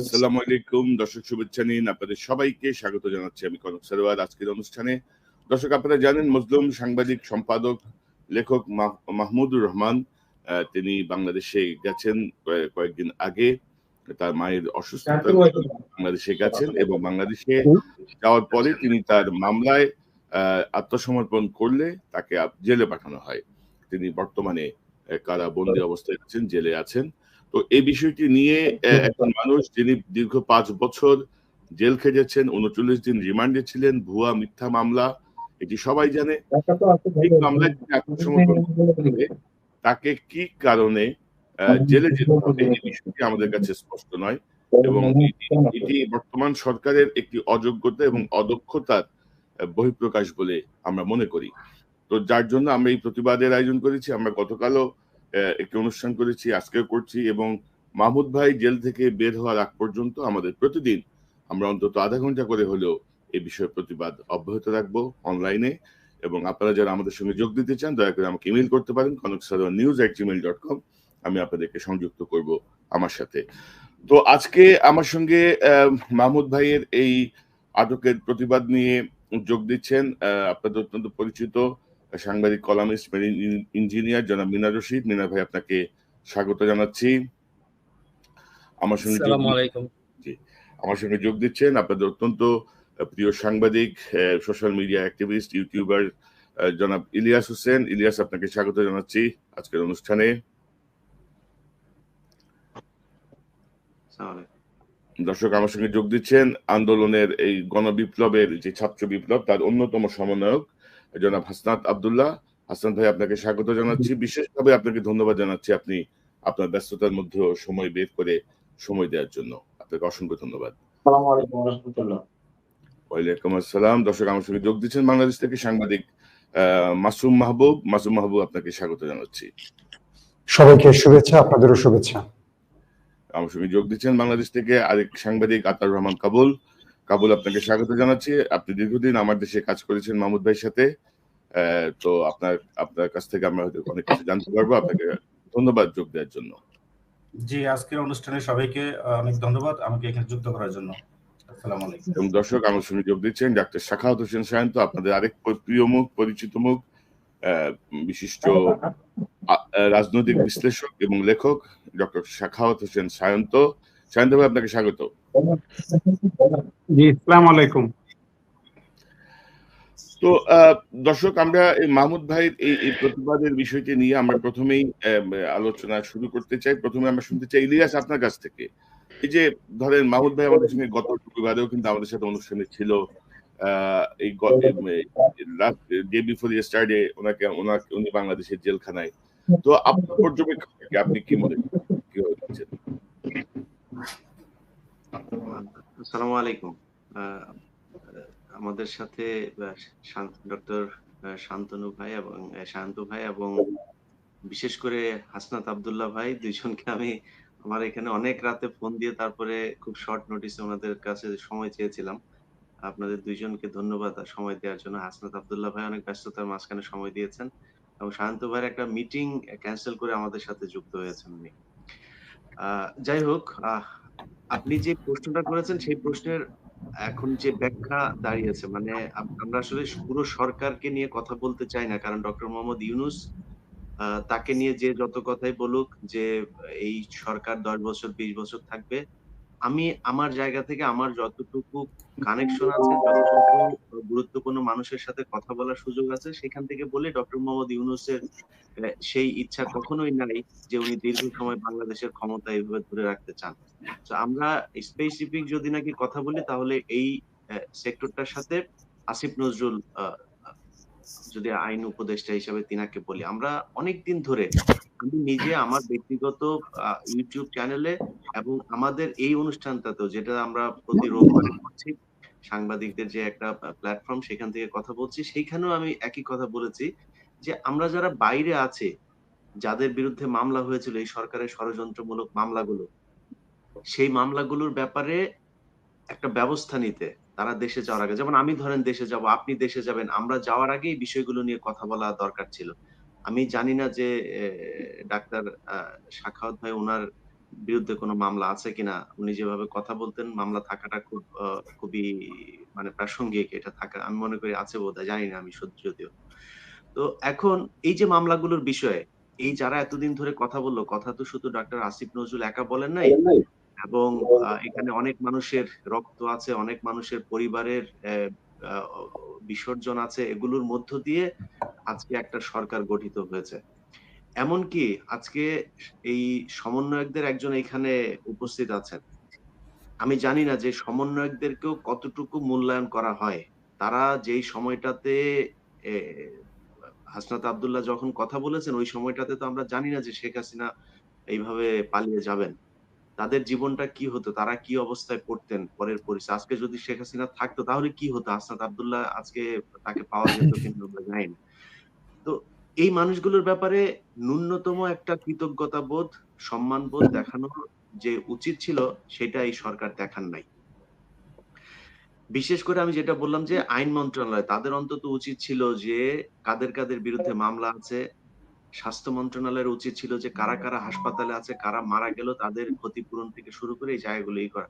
আসসালামু আলাইকুম দর্শক, শুভেচ্ছা নিন। আপনাদের সবাইকে স্বাগত জানাচ্ছি আমি কনক সারোয়ার আজকের অনুষ্ঠানে। দর্শক, আপনারা জানেন মজলুম সাংবাদিক, সম্পাদক, লেখক মাহমুদুর রহমান তিনি বাংলাদেশে গেছেন কয়েকদিন আগে। তার মায়ের অসুস্থতার কারণে বাংলাদেশে গেছেন এবং বাংলাদেশে যাওয়ার পরে তিনি তার মামলায় আত্মসমর্পণ করলে তাকে জেলে পাঠানো হয়। তিনি বর্তমানে কারাবন্দী অবস্থায় আছেন, জেলে আছেন। তো এই বিষয়টি নিয়ে একজন মানুষ যিনি দীর্ঘ ৫ বছর জেল খেটেছেন, ৩৯ দিন রিমান্ডে ছিলেন, ভুয়া মিথ্যা মামলা, এটি সবাই জানে। এই মামলায় তিনি আত্মসমর্পণ করতে তাকে কি কারণে জেলে যেতে হবে এই বিষয়টি আমাদের কাছে স্পষ্ট নয় এবং এটি বর্তমান সরকারের একটি অযোগ্যতা এবং অদক্ষতার বহিঃপ্রকাশ বলে আমরা মনে করি। তো যার জন্য আমরা এই প্রতিবাদের আয়োজন করেছি। আমরা গতকালও একটি অনুষ্ঠান করেছি, আজকেও করছি এবং মাহমুদ ভাই জেল থেকে বের হওয়ার আগ পর্যন্ত আমাদের প্রতিদিন আমরা অন্তত আধা ঘন্টা করে হলেও এই বিষয়ে প্রতিবাদ অব্যাহত রাখবো অনলাইনে। এবং আপনারা যারা আমাদের সঙ্গে যোগ দিতে চান দয়া করে আমাকে ইমেল করতে পারেন konoksaronews@gmail.com। আমি আপনাদেরকে সংযুক্ত করব আমার সাথে। তো আজকে আমার সঙ্গে মাহমুদ ভাইয়ের এই আটকের প্রতিবাদ নিয়ে যোগ দিচ্ছেন আপনাদের অত্যন্ত পরিচিত সাংবাদিক, কলামিস্ট, মেরিন ইঞ্জিনিয়ার জনাব মিনার রশিদ। মিনার ভাই, আপনাকে স্বাগত জানাচ্ছি। আমার সঙ্গে যোগ দিচ্ছেন আপনাদের অত্যন্ত প্রিয় সাংবাদিক, সোশ্যাল মিডিয়া অ্যাক্টিভিস্ট, ইউটিউবার জনাব ইলিয়াস হোসেন। ইলিয়াস, আপনাকে স্বাগত জানাচ্ছি আজকের অনুষ্ঠানে। দর্শক, আমার সঙ্গে যোগ দিচ্ছেন আন্দোলনের এই গণবিপ্লবের যে ছাত্র বিপ্লব তার অন্যতম সমন্বয়ক জনাব হাসনাত আব্দুল্লাহ। হাসনাত ভাই, আপনাকে স্বাগত জানাচ্ছি। বিশেষভাবে আপনাকে ধন্যবাদ জানাচ্ছি আপনি আপনার ব্যস্ততার মধ্যে সময় বের করে সময় দেওয়ার জন্য। আপনাকে অসংখ্য ধন্যবাদ। ওয়ালাইকুম আসসালাম। দর্শক, আমার সঙ্গে যোগ দিচ্ছেন বাংলাদেশ থেকে সাংবাদিক মাসুম মাহবুব। মাসুম মাহবুব, আপনাকে স্বাগত জানাচ্ছি। সবাইকে শুভেচ্ছা, আপনাদেরও শুভেচ্ছা। আমার সঙ্গে যোগ দিচ্ছেন বাংলাদেশ থেকে আরেক সাংবাদিক আতাউর রহমান কাবুল। কাবুল, আপনাকে স্বাগত জানাচ্ছি। আপনি দীর্ঘদিন আমার দেশে কাজ করেছেন মাহমুদ ভাইয়ের সাথে। তো আপনার কাছ থেকে আমরা হয়তো অনেক কিছু জানতে পারবো। আপনাকে ধন্যবাদ যোগ দেওয়ার জন্য। জি, আজকের অনুষ্ঠানে সবাইকে অনেক ধন্যবাদ আমাকে এখানে যুক্ত করার জন্য। আসসালামু আলাইকুম। এবং দর্শক, আমার সঙ্গে যোগ দিচ্ছেন ডাক্তার সাখাওয়াত হোসেন সায়ন্ত, আপনাদের আরেক প্রিয় মুখ, পরিচিত মুখ, বিশিষ্ট রাজনৈতিক বিশ্লেষক এবং লেখক ডক্টর সাখাওয়াত হোসেন সায়ন্ত। সায়ন্ত ভাই, আপনাকে স্বাগত। জি, আসসালামু আলাইকুম। তো দর্শক, আমরা এই মাহমুদ ভাইয়ের এই প্রতিবাদের বিষয়টি নিয়ে আমরা প্রথমেই আলোচনা শুরু করতে চাই। প্রথমে আমরা শুনতে চাই ইলিয়াস আপনার কাছ থেকে। এই যে ধরেন মাহমুদ ভাই আমাদের সঙ্গে গত রবিবারেও কিন্তু আমাদের সাথে অনুষ্ঠানে ছিল। এই ডে বিফোর ইয়েস্টারডে উনি বাংলাদেশের জেলখানায়। তো আপনার পর্যবেক্ষণ থেকে আপনি কি মনে করেন, কিভাবে দেখছেন? আসসালামু আলাইকুম। আমাদের সাথে ডক্টর শান্তনু ভাই এবং শান্ত ভাই এবং বিশেষ করে হাসনাত আব্দুল্লাহ ভাই, দুইজনকে আমি আমার এখানে অনেক রাতে ফোন দিয়ে তারপরে খুব শর্ট নোটিসে ওনাদের কাছে সময় চেয়েছিলাম। আপনাদের দুইজনকে ধন্যবাদ সময় দেওয়ার জন্য। হাসনাত আব্দুল্লাহ ভাই অনেক ব্যস্ততার মাঝখানে সময় দিয়েছেন এবং শান্ত ভাইয়ের একটা মিটিং ক্যান্সেল করে আমাদের সাথে যুক্ত হয়েছেন উনি। যাই হোক, আপনি যে প্রশ্নটা করেছেন সেই প্রশ্নের এখন যে ব্যাখ্যা দাঁড়িয়েছে, মানে আমরা আসলে পুরো সরকারকে নিয়ে কথা বলতে চাই না, কারণ ডক্টর মোহাম্মদ ইউনূস তাকে নিয়ে যে যত কথাই বলুক যে এই সরকার 10 বছর 20 বছর থাকবে, আমি আমার জায়গা থেকে আমার যতটুকু কানেকশন আছে, যতটুকু গুরুত্বপূর্ণ মানুষের সাথে কথা বলার সুযোগ আছে, সেখান থেকে বলে ডক্টর মোহাম্মদ ইউনূসের সেই ইচ্ছা কখনোই নাই যে উনি দীর্ঘ সময় বাংলাদেশের ক্ষমতা এইভাবে ধরে রাখতে চান। তো আমরা স্পেসিফিক যদি নাকি কথা বলি তাহলে এই সেক্টরটার সাথে আসিফ নজরুল যদি আইন উপদেষ্টা হিসেবে তিনাকে বলি, আমরা অনেকদিন ধরে আমি নিজে আমার ব্যক্তিগত ইউটিউব চ্যানেলে এবং আমাদের এই অনুষ্ঠানটাতেও, যেটা আমরা প্রতি রোববারে করছি, সাংবাদিকদের যে একটা প্ল্যাটফর্ম, সেখান থেকে কথা বলছি, সেইখানেও আমি একই কথা বলেছি যে আমরা যারা বাইরে আছে, যাদের বিরুদ্ধে মামলা হয়েছিল এই সরকারের ষড়যন্ত্রমূলক মামলাগুলো, সেই মামলাগুলোর ব্যাপারে একটা ব্যবস্থা নিতে তারা দেশে যাওয়ার আগে, যেমন আমি ধরেন দেশে যাব, আপনি দেশে যাবেন, আমরা যাওয়ার আগে এই বিষয়গুলো নিয়ে কথা বলা দরকার ছিল। আমি জানি না যে ডাক্তার সাখাওয়াত ভাই ওনার বিরুদ্ধে কোনো মামলা আছে কিনা। উনি যেভাবে কথা বলতেন মামলা থাকাটা খুবই মানে প্রাসঙ্গিক এটা থাকা। আমি মনে করি আছে বোধহয়, জানি না আমি সত্যি যদিও। তো এখন এই যে মামলাগুলোর বিষয়ে এই যারা এতদিন ধরে কথা বললো, কথা তো শুধু ডাক্তার আসিফ নজরুল একা বলেন নাই, এবং এখানে অনেক মানুষের রক্ত আছে, অনেক মানুষের পরিবারের বিসর্জন আছে, এগুলোর মধ্য দিয়ে আজকে একটা সরকার গঠিত হয়েছে। এমনকি আজকে এই সমন্বয়কদের একজন এখানে উপস্থিত আছেন। আমি জানি না যে সমন্বয়কদেরকেও কতটুকু মূল্যায়ন করা হয়। তারা যেই সময়টাতে এ হাসনাত আব্দুল্লাহ যখন কথা বলেছেন ওই সময়টাতে তো আমরা জানি না যে শেখ হাসিনা এইভাবে পালিয়ে যাবেন। তাদের জীবনটা কি হতো? তারা কি অবস্থায় পড়তেন পরের পরিস্থিতি? আজকে যদি শেখ হাসিনা থাকতো তাহলে কি হতো? হাসনাত আব্দুল্লাহ আজকে তাকে পাওয়া যেত কিনা আমরা জানি না। তো এই মানুষগুলোর ব্যাপারে ন্যূনতম একটা কৃতজ্ঞতা বোধ, সম্মানবোধ দেখানোর যে উচিত ছিল সেটা এই সরকার দেখান নাই। বিশেষ করে আমি যেটা বললাম যে আইন মন্ত্রণালয় তাদের অন্তত উচিত ছিল যে কাদের কাদের বিরুদ্ধে মামলা আছে, স্বাস্থ্য মন্ত্রণালয়ের উচিত ছিল যে কারা কারা হাসপাতালে আছে, কারা মারা গেল তাদের ক্ষতিপূরণ থেকে শুরু করে এই জায়গাগুলো করা।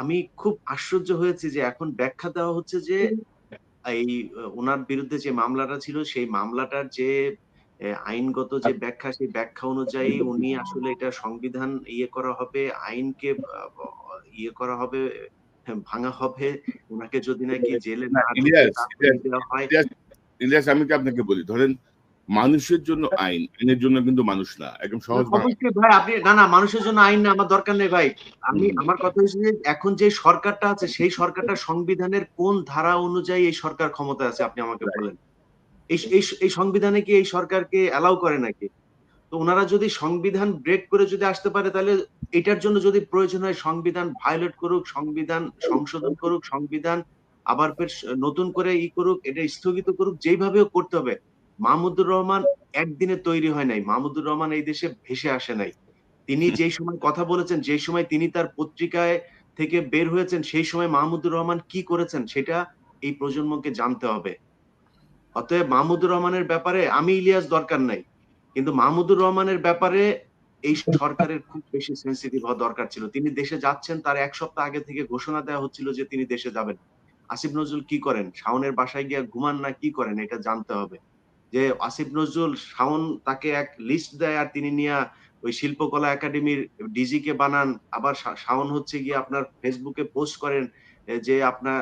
আমি খুব আশ্চর্য হয়েছি যে এখন ব্যাখ্যা দেওয়া হচ্ছে যে এই উনার বিরুদ্ধে যে মামলাটা ছিল সেই মামলাটার যে আইনগত যে ব্যাখ্যা সেই ব্যাখ্যা অনুযায়ী উনি আসলে এটা সংবিধান করা হবে, আইনকে করা হবে, ভাঙা হবে। উনাকে যদি নাকি জেলে না, না ঢুকিয়ে ইলিয়াস তারপরে দেওয়া হয়। ইলিয়াস ইলিয়াস আমি কি আপনাকে বলি, ধরেন মানুষের জন্য আইন, আইনের জন্য কিন্তু মানুষ না, একদম সহজ বাংলা। অবশ্যই ভাই, আপনি না না মানুষের জন্য আইন না, আমার দরকার নেই ভাই। আমার কথা হচ্ছে যে এখন যে সরকারটা আছে সেই সরকারটা সংবিধানের কোন ধারা অনুযায়ী এই সরকার ক্ষমতায় আছে আপনি আমাকে বলেন। এই সংবিধানে কি এই সরকারকে অ্যালাউ করে নাকি? তো ওনারা যদি সংবিধান ব্রেক করে যদি আসতে পারে তাহলে এটার জন্য যদি প্রয়োজন হয় সংবিধান ভায়োলেট করুক, সংবিধান সংশোধন করুক, সংবিধান আবার ফের নতুন করে করুক, এটা স্থগিত করুক, যেইভাবে হোক করতে হবে। মাহমুদুর রহমান একদিনে তৈরি হয় নাই। মাহমুদুর রহমান এই দেশে ভেসে আসে নাই। তিনি যেই সময় কথা বলেছেন, যেই সময় তিনি তার পত্রিকায় থেকে বের হয়েছেন, সেই সময় মাহমুদুর রহমান কি করেছেন সেটা এই প্রজন্মকে জানতে হবে। অতএব মাহমুদুর রহমানের ব্যাপারে আমি ইলিয়াস দরকার নাই। কিন্তু মাহমুদুর রহমানের ব্যাপারে এই সরকারের খুব বেশি সেনসিটিভ হওয়া দরকার ছিল। তিনি দেশে যাচ্ছেন তার ১ সপ্তাহ আগে থেকে ঘোষণা দেওয়া হচ্ছিল যে তিনি দেশে যাবেন। আসিফ নজরুল কি করেন? শাওনের বাসায় গিয়ে ঘুমান না কি করেন? এটা জানতে হবে। যে আসিফ নজরুল শাওন তাকে এক লিস্ট দেয় আর তিনি নিয়া ওই শিল্পকলা একাডেমির ডিজি কে বানান। আবার শাওন হচ্ছে গিয়ে আপনার ফেসবুকে পোস্ট করেন যে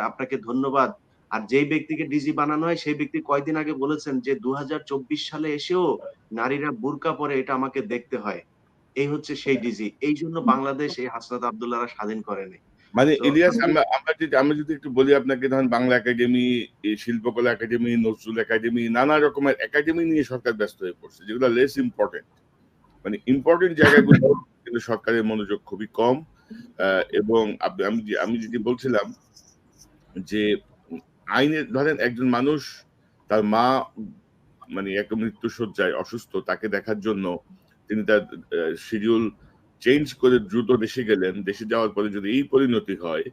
আপনাকে ধন্যবাদ। আর যেই ব্যক্তিকে ডিজি বানানো হয় সেই ব্যক্তি কয়দিন আগে বলেছেন যে ২০২৪ সালে এসেও নারীরা বুরকা পরে এটা আমাকে দেখতে হয়। এই হচ্ছে সেই ডিজি। এইজন্য বাংলাদেশ এই হাসনাত আব্দুল্লাহরা স্বাধীন করে নাই। মানে তো ইলিয়াস, আমরা যদি একটু বলি আপনাকে, ধরেন বাংলা একাডেমি, এই শিল্পকলা একাডেমি, নজরুল একাডেমি, নানা রকমের একাডেমি নিয়ে সরকার ব্যস্ত হয়ে পড়ছে, যেগুলো লেস ইম্পর্টেন্ট। মানে ইম্পর্টেন্ট জায়গাগুলো কিন্তু সরকারের মনোযোগ খুবই কম। এবং আমি যেটি বলছিলাম যে আইনের, ধরেন একজন মানুষ তার মা মানে একটা মৃত্যুশয্যায় অসুস্থ, তাকে দেখার জন্য তিনি তার শিডিউল চেঞ্জ করে দ্রুত দেশে গেলেন। দেশে যাওয়ার পরে যদি এই পরিণতি হয়,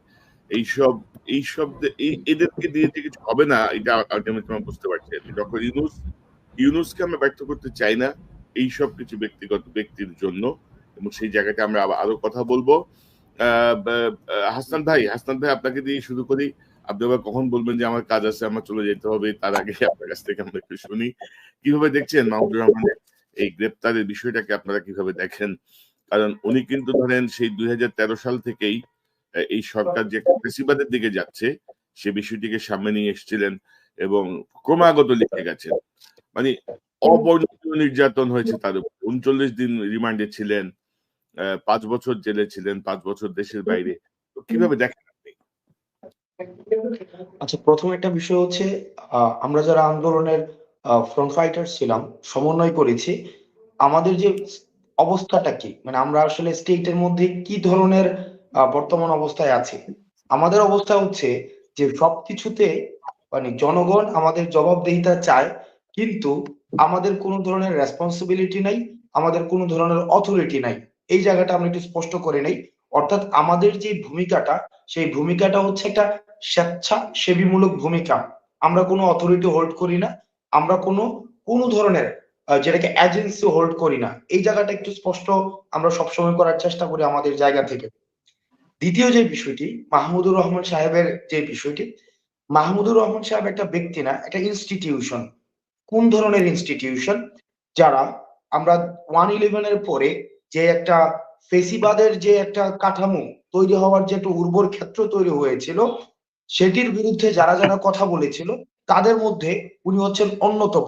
এইসব এইসব এদেরকে দিয়ে যে কিছু হবে না, এটা আলটিমেটলি আমরা বুঝতে পারছি। ডক্টর ইউনূসকে আমরা ব্যর্থ করতে চাই না এইসব কিছু ব্যক্তিগত ব্যক্তির জন্য, এবং সেই জায়গাটা আমরা আরো কথা বলবো। হাসনাত ভাই, আপনাকে দিয়ে শুরু করি। আপনি আবার কখন বলবেন যে আমার কাজ আছে, আমার চলে যেতে হবে, তার আগে আপনার কাছ থেকে আমরা একটু শুনি কিভাবে দেখছেন মাহমুদুর রহমানের এই গ্রেপ্তারের বিষয়টাকে, আপনারা কিভাবে দেখেন? কারণ উনি কিন্তু ধরেন সেই ২০১৩ সাল থেকেই এই সরকার যে ফ্যাসিবাদের দিকে যাচ্ছে সে বিষয়টিকে সামনে নিয়ে এসেছিলেন এবং ক্রমাগত লিখে গেছেন। মানে অবর্ণনীয় নির্যাতন হয়েছে তার উপর। ৩৯ দিন রিমান্ডে ছিলেন, ৫ বছর জেলে ছিলেন, ৫ বছর দেশের বাইরে। তো কিভাবে দেখেন আপনি? আচ্ছা, প্রথম একটা বিষয় হচ্ছে আমরা যারা আন্দোলনের ফ্রন্ট ফাইটার ছিলাম, সমন্বয় করেছি, আমাদের যে অবস্থাটা কি, মানে আমরা আসলে স্টেটের মধ্যে কি ধরনের বর্তমান অবস্থায় আছি। আমাদের অবস্থা হচ্ছে যে সবকিছুতে মানে জনগণ আমাদের জবাবদিহিতা চায়, কিন্তু আমাদের কোনো ধরনের রেসপন্সিবিলিটি নাই, আমাদের কোনো ধরনের অথরিটি নাই। এই জায়গাটা আমরা একটু স্পষ্ট করে নেই। অর্থাৎ আমাদের যে ভূমিকাটা, সেই ভূমিকাটা হচ্ছে একটা স্বেচ্ছাসেবীমূলক ভূমিকা। আমরা কোনো অথরিটি হোল্ড করি না, আমরা কোনো ধরনের যেটাকে এজেন্সি হোল্ড করি না, এই জায়গাটা একটু স্পষ্ট আমরা সবসময় করার চেষ্টা করি আমাদের জায়গা থেকে। দ্বিতীয় যে বিষয়টি মাহমুদুর রহমান সাহেবের যে বিষয়টি, মাহমুদুর রহমান সাহেব একটা ব্যক্তি না, একটা ইনস্টিটিউশন। কোন ধরনের ইনস্টিটিউশন? যারা আমরা 1/11 এর পরে যে একটা ফেসিবাদের যে একটা কাঠামো তৈরি হওয়ার যে একটা উর্বর ক্ষেত্র তৈরি হয়েছিল, সেটির বিরুদ্ধে যারা যারা কথা বলেছিল তাদের মধ্যে উনি হচ্ছেন অন্যতম।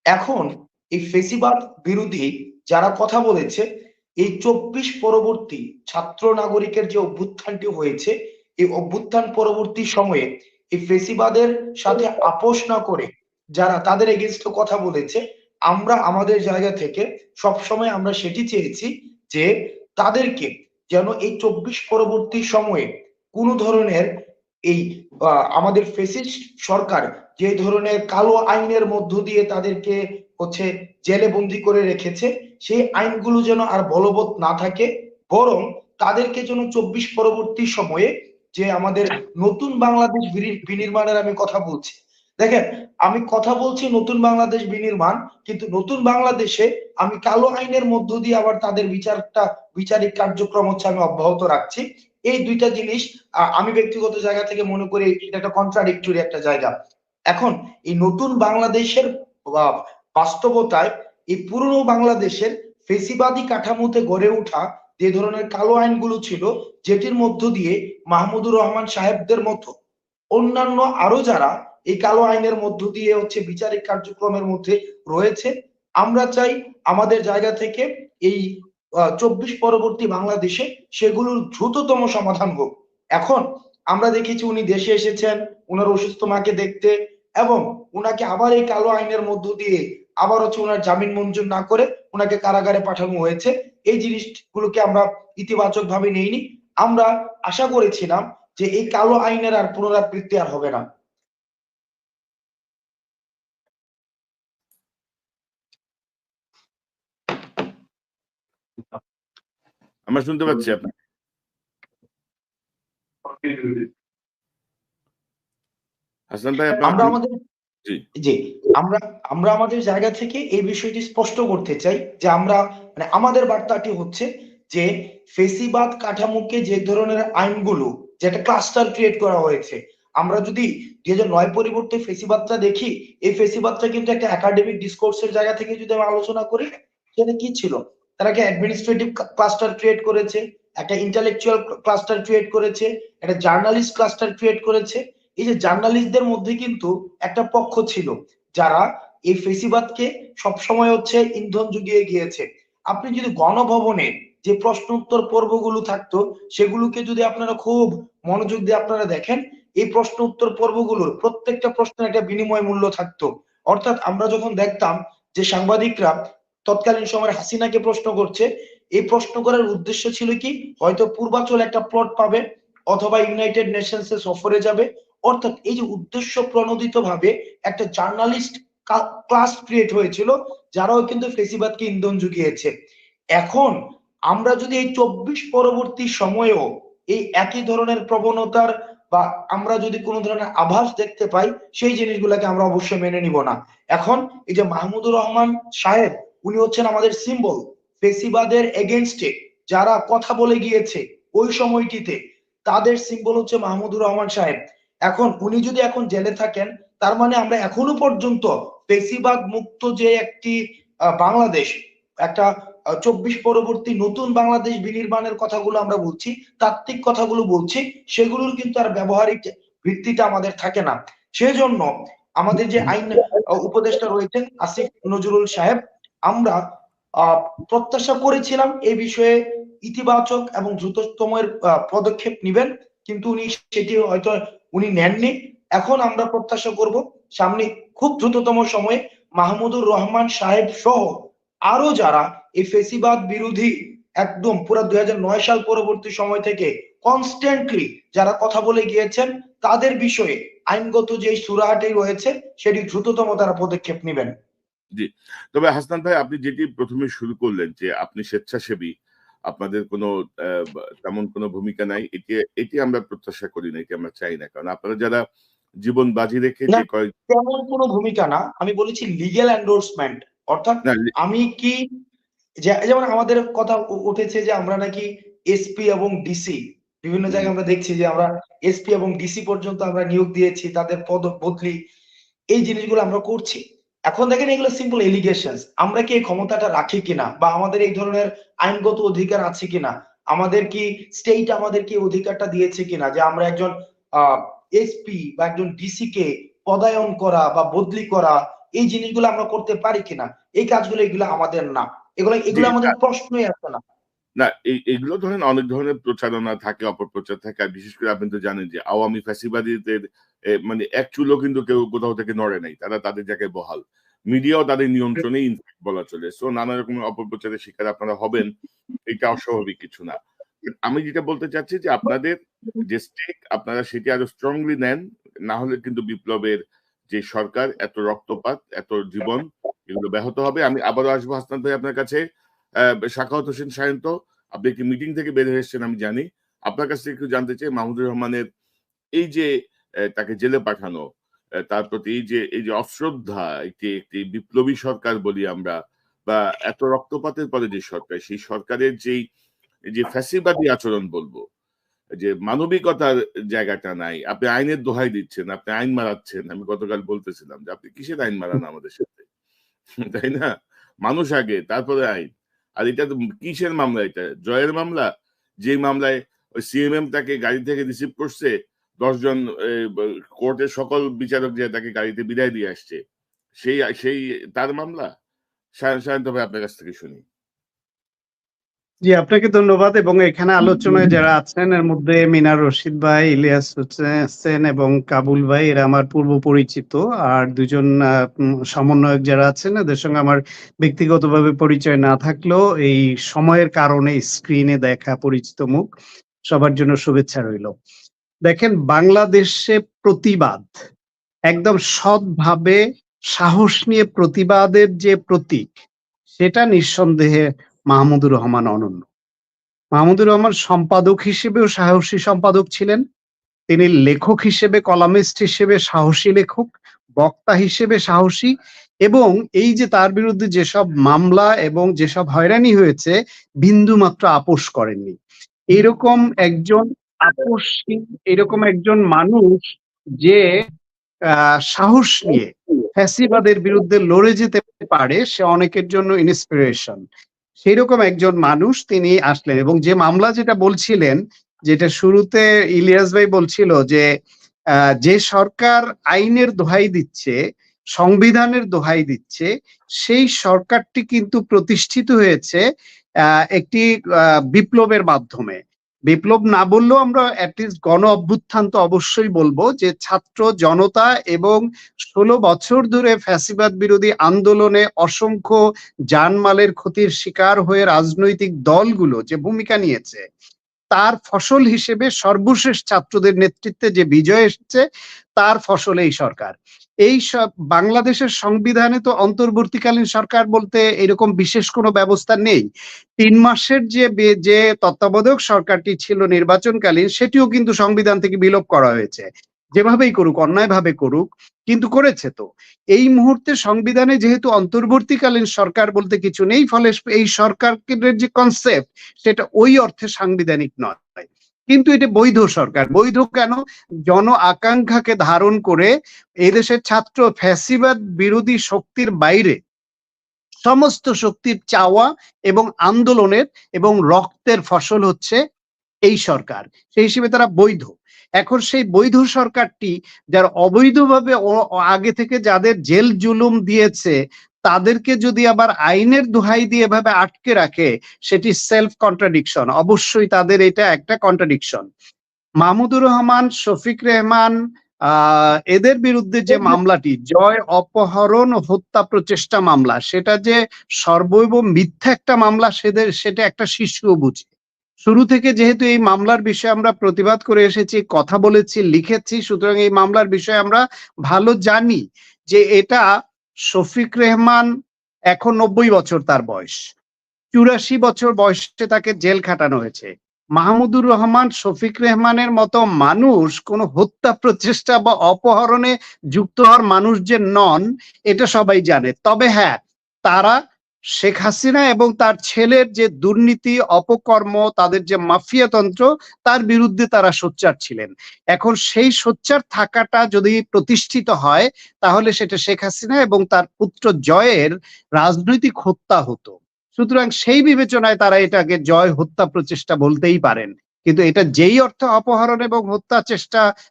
এখন এই ফেসিবাদ বিরোধী যারা কথা বলেছে, এই 24 পরবর্তী ছাত্র নাগরিকের যে অভ্যুত্থানটি হয়েছে, এই অভ্যুত্থান পরবর্তী সময়ে এই ফেসিবাদের সাথে আপোষ না করে যারা তাদের এগেনস্ট কথা বলেছে, আমরা আমাদের জায়গা থেকে সবসময় আমরা সেটি চেয়েছি যে তাদেরকে যেন এই 24 পরবর্তী সময়ে কোনো ধরনের এই আমাদের ফেসিস্ট সরকার যে ধরনের কালো আইনের মধ্য দিয়ে তাদেরকে হচ্ছে জেলে বন্দি করে রেখেছে, সেই আইনগুলো যেন আর বলবৎ না থাকে, বরং তাদেরকে যেন 24 পরবর্তী সময়ে যে আমাদের নতুন বাংলাদেশ বিনির্মাণের আমি কথা বলছি। দেখেন, আমি কথা বলছি নতুন বাংলাদেশ বিনির্মাণ, কিন্তু নতুন বাংলাদেশে আমি কালো আইনের মধ্য দিয়ে আবার তাদের বিচারিক কার্যক্রম হচ্ছে আমি অব্যাহত রাখছি। এই দুইটা জিনিস আমি ব্যক্তিগত জায়গা থেকে মনে করি এটা একটা কন্ট্রাডিক্টরি একটা জায়গা। এখন এই নতুন বাংলাদেশের বাস্তবতায় এই পুরনো বাংলাদেশের ফেসিবাদী কাঠামোতে গড়ে ওঠা যে ধরনের কালো আইনগুলো ছিল, যেটির মধ্য দিয়ে মাহমুদুর রহমান সাহেবদের মতো অন্যান্য আরো যারা এই কালো আইনের মধ্য দিয়ে হচ্ছে বিচারিক কার্যক্রমের মধ্যে রয়েছে, আমরা চাই আমাদের জায়গা থেকে এই 24 পরবর্তী বাংলাদেশে সেগুলোর দ্রুততম সমাধান হোক। এখন আমরা দেখেছি উনি দেশে এসেছেন উনার অসুস্থ মাকে দেখতে, এবং উনাকে আবার এই কালো আইনের মধ্য দিয়ে আবার হচ্ছে উনার জামিন মঞ্জুর না করে উনাকে কারাগারে পাঠানো হয়েছে। এই জিনিসগুলোকে আমরা ইতিবাচক ভাবে নেইনি। আমরা আশা করেছিলাম যে এই কালো আইনের আর পুনরাবৃত্তি আর হবে না। আমরা শুনতে পাচ্ছি আপনাকে। হাসান ভাই, আমরা আমাদের জি জি আমরা আমাদের জায়গা থেকে এই বিষয়টি স্পষ্ট করতে চাই যে আমরা মানে আমাদের বার্তাটি হচ্ছে যে ফেসিবাদ কাঠামোকে যে ধরনের আইনগুলো যেটা ক্লাস্টার ক্রিয়েট করা হয়েছে, আমরা যদি 2009 পরিবর্তে ফেসিবাদটা দেখি, এই ফেসিবাদটা কিন্তু একটা একাডেমিক ডিসকোর্সের জায়গা থেকে যদি আমরা আলোচনা করি, সেটা কি ছিল? তারা একটা অ্যাডমিনিস্ট্রেটিভ ক্লাস্টার ক্রিয়েট করেছে, একটা ইন্টেলেকচুয়াল ক্লাস্টার ক্রিয়েট করেছে, একটা জার্নালিস্ট ক্লাস্টার ক্রিয়েট করেছে। এই যে জার্নালিস্টদের মধ্যে কিন্তু একটা পক্ষ ছিল যারা এই ফেসিবাদকে সবসময় হচ্ছে ইন্ধন জুগিয়ে গিয়েছে। আপনি যদি গণভবনে যে প্রশ্ন উত্তর পর্বগুলো থাকতো, সেগুলোকে যদি আপনারা খুব মনোযোগ দিয়ে আপনারা দেখেন, এই প্রশ্ন উত্তর পর্বগুলোর প্রত্যেকটা প্রশ্নের একটা বিনিময় মূল্য থাকতো। অর্থাৎ আমরা যখন দেখতাম যে সাংবাদিকরা তৎকালীন সময় হাসিনাকে প্রশ্ন করছে, এই প্রশ্ন করার উদ্দেশ্য ছিল কি, হয়তো পূর্বাচল একটা প্লট পাবে অথবা ইউনাইটেড নেশনসে সফরে যাবে। অর্থাৎ এই যে উদ্দেশ্য প্রণোদিত ভাবে একটা জার্নালিস্ট ক্লাস ক্রিয়েট হয়েছিল, যারাও কিন্তু ফেসিবাদকে ইন্ধন জুগিয়েছে। এখন আমরা যদি এই 24 পরবর্তী সময়েও এই একই ধরনের প্রবণতার বা আমরা যদি কোনো ধরনের আভাস দেখতে পাই, সেই জিনিসগুলোকে আমরা অবশ্যই মেনে নিব না। এখন এই যে মাহমুদুর রহমান সাহেব, উনি হচ্ছেন আমাদের সিম্বল। ফেসিবাদের এগেনস্টে যারা কথা বলে গিয়েছে ওই সময়টিতে, তাদের সিম্বল হচ্ছে মাহমুদুর রহমান সাহেব। এখন উনি যদি এখন জেলে থাকেন, তার মানে আমরা এখনো পর্যন্ত ফেসিবাদ মুক্ত যে একটি বাংলাদেশ, একটা 24 পরবর্তী নতুন বাংলাদেশ বিনির্মাণের কথাগুলো আমরা বলছি, তাত্ত্বিক কথাগুলো বলছি, সেগুলোর কিন্তু আর ব্যবহারিক ভিত্তিটা আমাদের থাকে না। সেজন্য আমাদের যে আইন উপদেষ্টা রয়েছেন আসিফ নজরুল সাহেব, আমরা প্রত্যাশা করেছিলাম এই বিষয়ে ইতিবাচক এবং দ্রুততম পদক্ষেপ নেবেন, কিন্তু উনি সেটি হয়তো উনি নেননি। এখন আমরা প্রত্যাশা করব সামনে খুব দ্রুততম সময়ে মাহমুদুর রহমান সাহেব সহ আরো যারা এই ফেসিবাদ বিরোধী একদম পুরো 2009 সাল পরবর্তী সময় থেকে কনস্ট্যান্টলি যারা কথা বলে গিয়েছেন, তাদের বিষয়ে আইনগত যে সুরাহাটি রয়েছে সেটি দ্রুততম তারা পদক্ষেপ নেবেন। জি, তবে হাসনান ভাই, আপনি যেটি প্রথমে শুরু করলেন যে আপনি স্বেচ্ছাসেবী, আপনাদের কোনো তেমন কোনো ভূমিকা নাই, এটি আমরা প্রত্যাশা করি না, এটি আমরা চাই না। কারণ আপনারা যারা জীবন বাজি রেখে যে তেমন কোনো ভূমিকা না, আমি বলেছি লিগ্যাল এন্ডোর্সমেন্ট। অর্থাৎ না, আমি কি যেমন আমাদের কথা উঠেছে যে আমরা নাকি এসপি এবং ডিসি বিভিন্ন জায়গায় আমরা দেখছি যে আমরা এসপি এবং ডিসি পর্যন্ত আমরা নিয়োগ দিয়েছি, তাদের পদ বদলি, এই জিনিসগুলো আমরা করছি। এখন দেখেন এগুলো সিম্পল এলিগেশনস। আমরা কি এই ক্ষমতাটা রাখি কিনা, বা আমাদের এই ধরনের আইনগত অধিকার আছে কিনা, আমাদের কি স্টেট আমাদের কি অধিকারটা দিয়েছে কিনা যে আমরা একজন এসপি বা একজন ডিসি কে পদায়ন করা বা বদলি করা, এই জিনিসগুলো আমরা করতে পারি কিনা, এই কাজগুলো এগুলো আমাদের না, এগুলো আমাদের প্রশ্নই আসে না। না, এগুলো ধরেন অনেক ধরনের প্রচারণা থাকে, অপপ্রচার থাকে। আর বিশেষ করে আপনি তো জানেন যে আওয়ামী ফ্যাসিবাদীদের মানে এক চুলও কিন্তু কেউ কোথাও থেকে নড়ে নাই, তারা তাদের জায়গায় বহাল। মিডিয়াও তাদের নিয়ন্ত্রণে ইনফ্যাক্ট বলা চলে। সো নানা রকমের অপপ্রচারের শিকার আপনারা হবেন, এটা অস্বাভাবিক কিছু না। আমি যেটা বলতে চাচ্ছি যে আপনাদের যে স্টেক, আপনারা সেটি আরো স্ট্রংলি নেন, না হলে কিন্তু বিপ্লবের যে সরকার, এত রক্তপাত, এত জীবন, এগুলো ব্যাহত হবে। আমি আবারও আসবো হাসনাত ভাই আপনার কাছে। সাখাওয়াত হোসেন সায়ন্ত, আপনি একটি মিটিং থেকে বের হয়ে এসেছেন আমি জানি, আপনার কাছ থেকে একটু জানতে চাই মাহমুদুর রহমানের এই যে তাকে জেলে পাঠানো, তার প্রতি এই যে অশ্রদ্ধা, একটি একটি বিপ্লবী সরকার বলি আমরা, বা এত রক্তপাতের পরে যে সরকার, সেই সরকারের যে ফ্যাসিবাদী আচরণ বলবো, যে মানবিকতার জায়গাটা নাই। আপনি আইনের দোহাই দিচ্ছেন, আপনি আইন মারাচ্ছেন। আমি গতকাল বলতেছিলাম যে আপনি কিসের আইন মারান আমাদের সাথে, তাই না? মানুষ আগে, তারপরে আইন। আর এটা তো কিসের মামলা? এটা জয়ের মামলা, যে মামলায় ওই সিএমএম তাকে গাড়ি থেকে রিসিভ করছে, 10 জন কোর্টের সকল বিচারক যে তাকে গাড়িতে বিদায় দিয়ে আসছে, সেই তার মামলা। সায়ন্ত ভাই আপনার কাছ থেকে শুনি। জি, আপনাকে ধন্যবাদ। এবং এখানে আলোচনায় যারা আছেন এর মধ্যে মিনার রশিদ ভাই, ইলিয়াস হোসেন এবং কাবুল ভাই, এরা আমার পূর্ব পরিচিত। আর দুজন সমন্বয়ক যারা আছেন, এদের সঙ্গে আমার ব্যক্তিগতভাবে পরিচয় না থাকলেও এই সময়ের কারণে স্ক্রিনে দেখা পরিচিত মুখ, সবার জন্য শুভেচ্ছা রইল। দেখেন, বাংলাদেশে প্রতিবাদ, একদম সৎভাবে সাহস নিয়ে প্রতিবাদের যে প্রতীক, সেটা নিঃসন্দেহে মাহমুদুর রহমান অনন্য। মাহমুদুর রহমান সম্পাদক হিসেবেও সাহসী সম্পাদক ছিলেন, তিনি লেখক হিসেবে, কলামিস্ট হিসেবে সাহসী লেখক, বক্তা হিসেবে সাহসী, এবং এই যে তার বিরুদ্ধে যেসব মামলা এবং যেসব হয়রানি হয়েছে, বিন্দুমাত্র আপোষ করেননি। এরকম একজন আপোষহীন, এরকম একজন মানুষ যে সাহস নিয়ে ফ্যাসিবাদের বিরুদ্ধে লড়ে যেতে পারে, সে অনেকের জন্য ইন্সপিরেশন। সেই রকম একজন মানুষ তিনি আসলেন। এবং যে মামলা যেটা বলছিলেন, যেটা শুরুতে ইলিয়াস ভাই বলছিল যে সরকার আইনের দোহাই দিচ্ছে, সংবিধানের দোহাই দিচ্ছে, সেই সরকারটি কিন্তু প্রতিষ্ঠিত হয়েছে একটি বিপ্লবের মাধ্যমে। বিপ্লব না বললেও আমরা অ্যাটলিস্ট গণ অভ্যুত্থান তো অবশ্যই বলবো, যে ছাত্র জনতা এবং 16 বছর ধরে ফ্যাসিবাদ বিরোধী আন্দোলনে অসংখ্য জানমালের ক্ষতির শিকার হয়ে রাজনৈতিক দলগুলো যে ভূমিকা নিয়েছে, তার ফসল হিসেবে সর্বশেষ ছাত্রদের নেতৃত্বে যে বিজয় এসেছে, তার ফসল এই সরকার। এই সব বাংলাদেশের সংবিধানে তো অন্তর্বর্তীকালীন সরকার বলতে এরকম বিশেষ কোনো ব্যবস্থা নেই। 3 মাসের যে তত্ত্বাবধায়ক সরকারটি ছিল নির্বাচনকালীন, সেটিও কিন্তু সংবিধান থেকে বিলোপ করা হয়েছে। যেভাবেই করুক, অন্যায়ভাবে করুক, কিন্তু করেছে। তো এই মুহূর্তে সংবিধানে যেহেতু অন্তর্বর্তীকালীন সরকার বলতে কিছু নেই, ফলে এই সরকারের যে কনসেপ্ট, সেটা ওই অর্থে সাংবিধানিক নয়। কিন্তু এটা বৈধ সরকার। বৈধ কেন? জন আকাঙ্ক্ষাকে ধারণ করে এদেশের ছাত্র ফ্যাসিবাদ বিরোধী শক্তির বাইরে সমস্ত শক্তির চাওয়া এবং আন্দোলনের এবং রক্তের ফসল হচ্ছে এই সরকার। সেই হিসেবে তারা বৈধ। এখন সেই বৈধ সরকারটি যারা অবৈধভাবে আগে থেকে যাদের জেল জুলুম দিয়েছে, তাদেরকে যদি আবার আইনের দোহাই দিয়ে এভাবে আটকে রাখে, সেটি সেলফ কন্ট্রাডিকশন। অবশ্যই তাদের এটা একটা কন্ট্রাডিকশন। মাহমুদুর রহমান, শফিক রেহমান, এদের বিরুদ্ধে যে মামলাটি, জয় অপহরণ হত্যা প্রচেষ্টা মামলা, সেটা যে সর্বৈব মিথ্যা একটা মামলা, সেটা একটা শিশুও বুঝে। শুরু থেকে যেহেতু এই মামলার বিষয়ে আমরা প্রতিবাদ করে এসেছি, কথা বলেছি, লিখেছি, সুতরাং এই মামলার বিষয়ে আমরা ভালো জানি যে এটা শফিক রেহমান, এখন 90 বছর তার বয়স, 84 বছর বয়সে তাকে জেল খাটানো হয়েছে। মাহমুদুর রহমান, শফিক রেহমানের মতো মানুষ কোনো হত্যা প্রচেষ্টা বা অপহরণে যুক্ত হওয়ার মানুষ যে নন, এটা সবাই জানে। তবে হ্যাঁ, তারা শেখ হাসিনা এবং তার ছেলের যে দুর্নীতি, অপকর্ম, তাদের যে মাফিয়াতন্ত্র, তার বিরুদ্ধে তারা সোচ্চার ছিলেন। এখন সেই সোচ্চার থাকাটা যদি প্রতিষ্ঠিত হয়, তাহলে সেটা শেখ হাসিনা এবং তার পুত্র জয়ের রাজনৈতিক হত্যা হতো। সুতরাং সেই বিবেচনায় তারা এটাকে জয় হত্যা প্রচেষ্টা বলতেই পারেন। কিন্তু এটা যেই অর্থে অপহরণ এবং হত্যা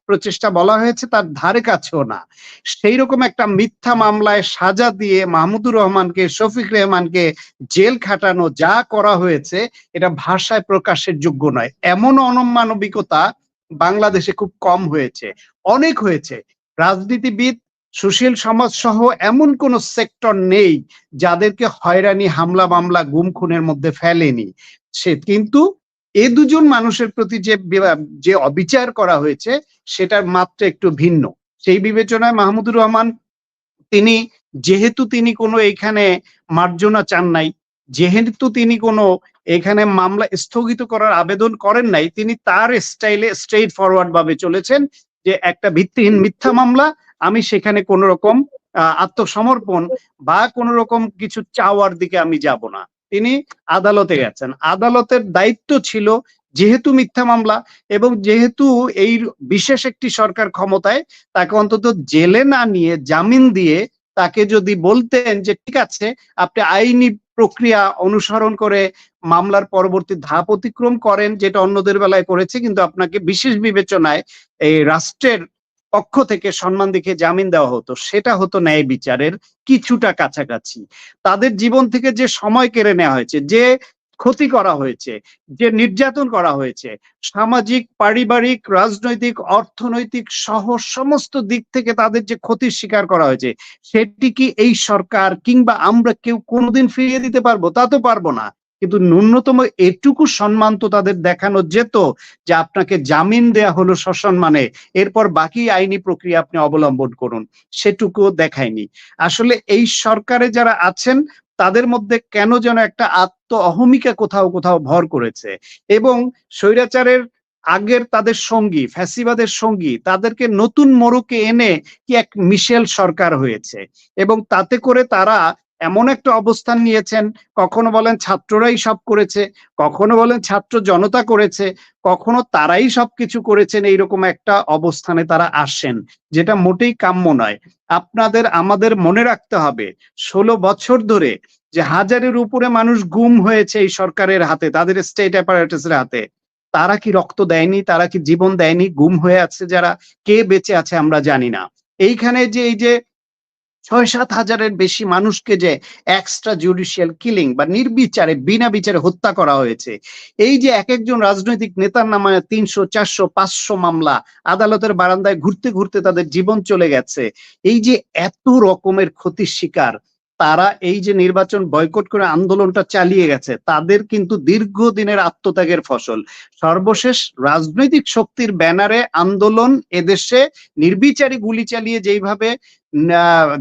প্রচেষ্টা বলা হয়েছে, তার ধারে কাছেও না। সেই রকম একটা মিথ্যা মামলায় সাজা দিয়ে মাহমুদুর রহমানকে, শফিক রেহমানকে জেল খাটানো যা করা হয়েছে, এটা ভাষায় প্রকাশের যোগ্য নয়। এমন অনমানবিকতা বাংলাদেশে খুব কম হয়েছে, অনেক হয়েছে। রাজনীতিবিদ, সুশীল সমাজ সহ এমন কোন সেক্টর নেই যাদেরকে হয়রানি, হামলা মামলা, গুম খুনের মধ্যে ফেলেনি সে। কিন্তু এ দুজন মানুষের প্রতি যে অবিচার করা হয়েছে, সেটার মাত্রা একটু ভিন্ন। সেই বিবেচনায় মাহমুদুর রহমান যেহেতু তিনি কোনো এখানে মার্জনা চান নাই, যেহেতু তিনি কোনো এখানে মামলা স্থগিত করার আবেদন করেন নাই, তিনি তার স্টাইলে স্ট্রেইট ফরওয়ার্ড ভাবে চলেছেন যে একটা ভিত্তিহীন মিথ্যা মামলা, আমি সেখানে কোন রকম আত্মসমর্পণ বা কোন রকম কিছু চাওয়ার দিকে আমি যাব না। তিনি আদালতে গেছেন। আদালতের দায়িত্ব ছিল, যেহেতু মিথ্যা মামলা এবং যেহেতু এই বিশেষ একটি সরকার ক্ষমতায়, তাকে অন্তত জেলে না নিয়ে জামিন দিয়ে তাকে যদি বলতেন যে ঠিক আছে, আপনি আইনি প্রক্রিয়া অনুসরণ করে মামলার পরবর্তী ধাপ অতিক্রম করেন, যেটা অন্যদের বেলায় করেছে, কিন্তু আপনাকে বিশেষ বিবেচনায় এই রাষ্ট্রের পক্ষ থেকে সম্মান দেখে জামিন দেওয়া হতো, সেটা হতো ন্যায় বিচারের কিছুটা কাছাকাছি। তাদের জীবন থেকে যে সময় কেড়ে নেওয়া হয়েছে, যে ক্ষতি করা হয়েছে, যে নির্যাতন করা হয়েছে, সামাজিক, পারিবারিক, রাজনৈতিক, অর্থনৈতিক সহ সমস্ত দিক থেকে তাদের যে ক্ষতির শিকার করা হয়েছে, সেটি কি এই সরকার কিংবা আমরা কেউ কোনোদিন ফিরিয়ে দিতে পারবো? তা তো পারবো না। কিন্তু ন্যূনতম এটুকু সম্মান তো তাদের দেখানো যেত, যে আপনাকে জামিন দেয়া হলো সসম্মানে, এরপর বাকি আইনি প্রক্রিয়া আপনি অবলম্বন করুন। সেটুকুও দেখায়নি। আসলে এই সরকারে যারা আছেন, তাদের মধ্যে কেন যেন একটা আত্ম অহমিকা কোথাও কোথাও ভর করেছে, এবং স্বৈরাচারের আগের তাদের সঙ্গী, ফ্যাসিবাদের সঙ্গী, তাদেরকে নতুন মোড়কে এনে কি এক মিশেল সরকার হয়েছে। এবং তাতে করে তারা এমন একটা অবস্থান নিয়েছেন, কখনো বলেন ছাত্ররাই সব করেছে, কখনো বলেন ছাত্র জনতা করেছে, কখনো তারাই সবকিছু করেছেন। এইরকম একটা অবস্থানে তারা আসেন, যেটা মোটেই কাম্য নয়। আমাদের মনে রাখতে হবে, 16 বছর ধরে যে হাজারের উপরে মানুষ গুম হয়েছে এই সরকারের হাতে, তাদের স্টেট অ্যাপারেটাসের হাতে, তারা কি রক্ত দেয়নি? তারা কি জীবন দেয়নি? গুম হয়ে আছে যারা, কে বেঁচে আছে আমরা জানি না। এইখানে যে এই যে 6-7 হাজারের বেশি মানুষকে যে এক্সট্রা জুডিশিয়াল কিলিং বা নির্বিচারে, বিনা বিচারে হত্যা করা হয়েছে, এই যে এক একজন রাজনৈতিক নেতার নামে 300, 400, 500 মামলা, আদালতের বারান্দায় ঘুরতে ঘুরতে তাদের জীবন চলে গেছে, এই যে এত রকমের ক্ষতির শিকার, তারা এই যে নির্বাচন বয়কট করে আন্দোলনটা চালিয়ে গেছে, তাদের কিন্তু দীর্ঘদিনের আত্মত্যাগের ফসল। সর্বশেষ রাজনৈতিক শক্তির ব্যানারে আন্দোলন এদেশে নির্বিচারে গুলি চালিয়ে যেইভাবে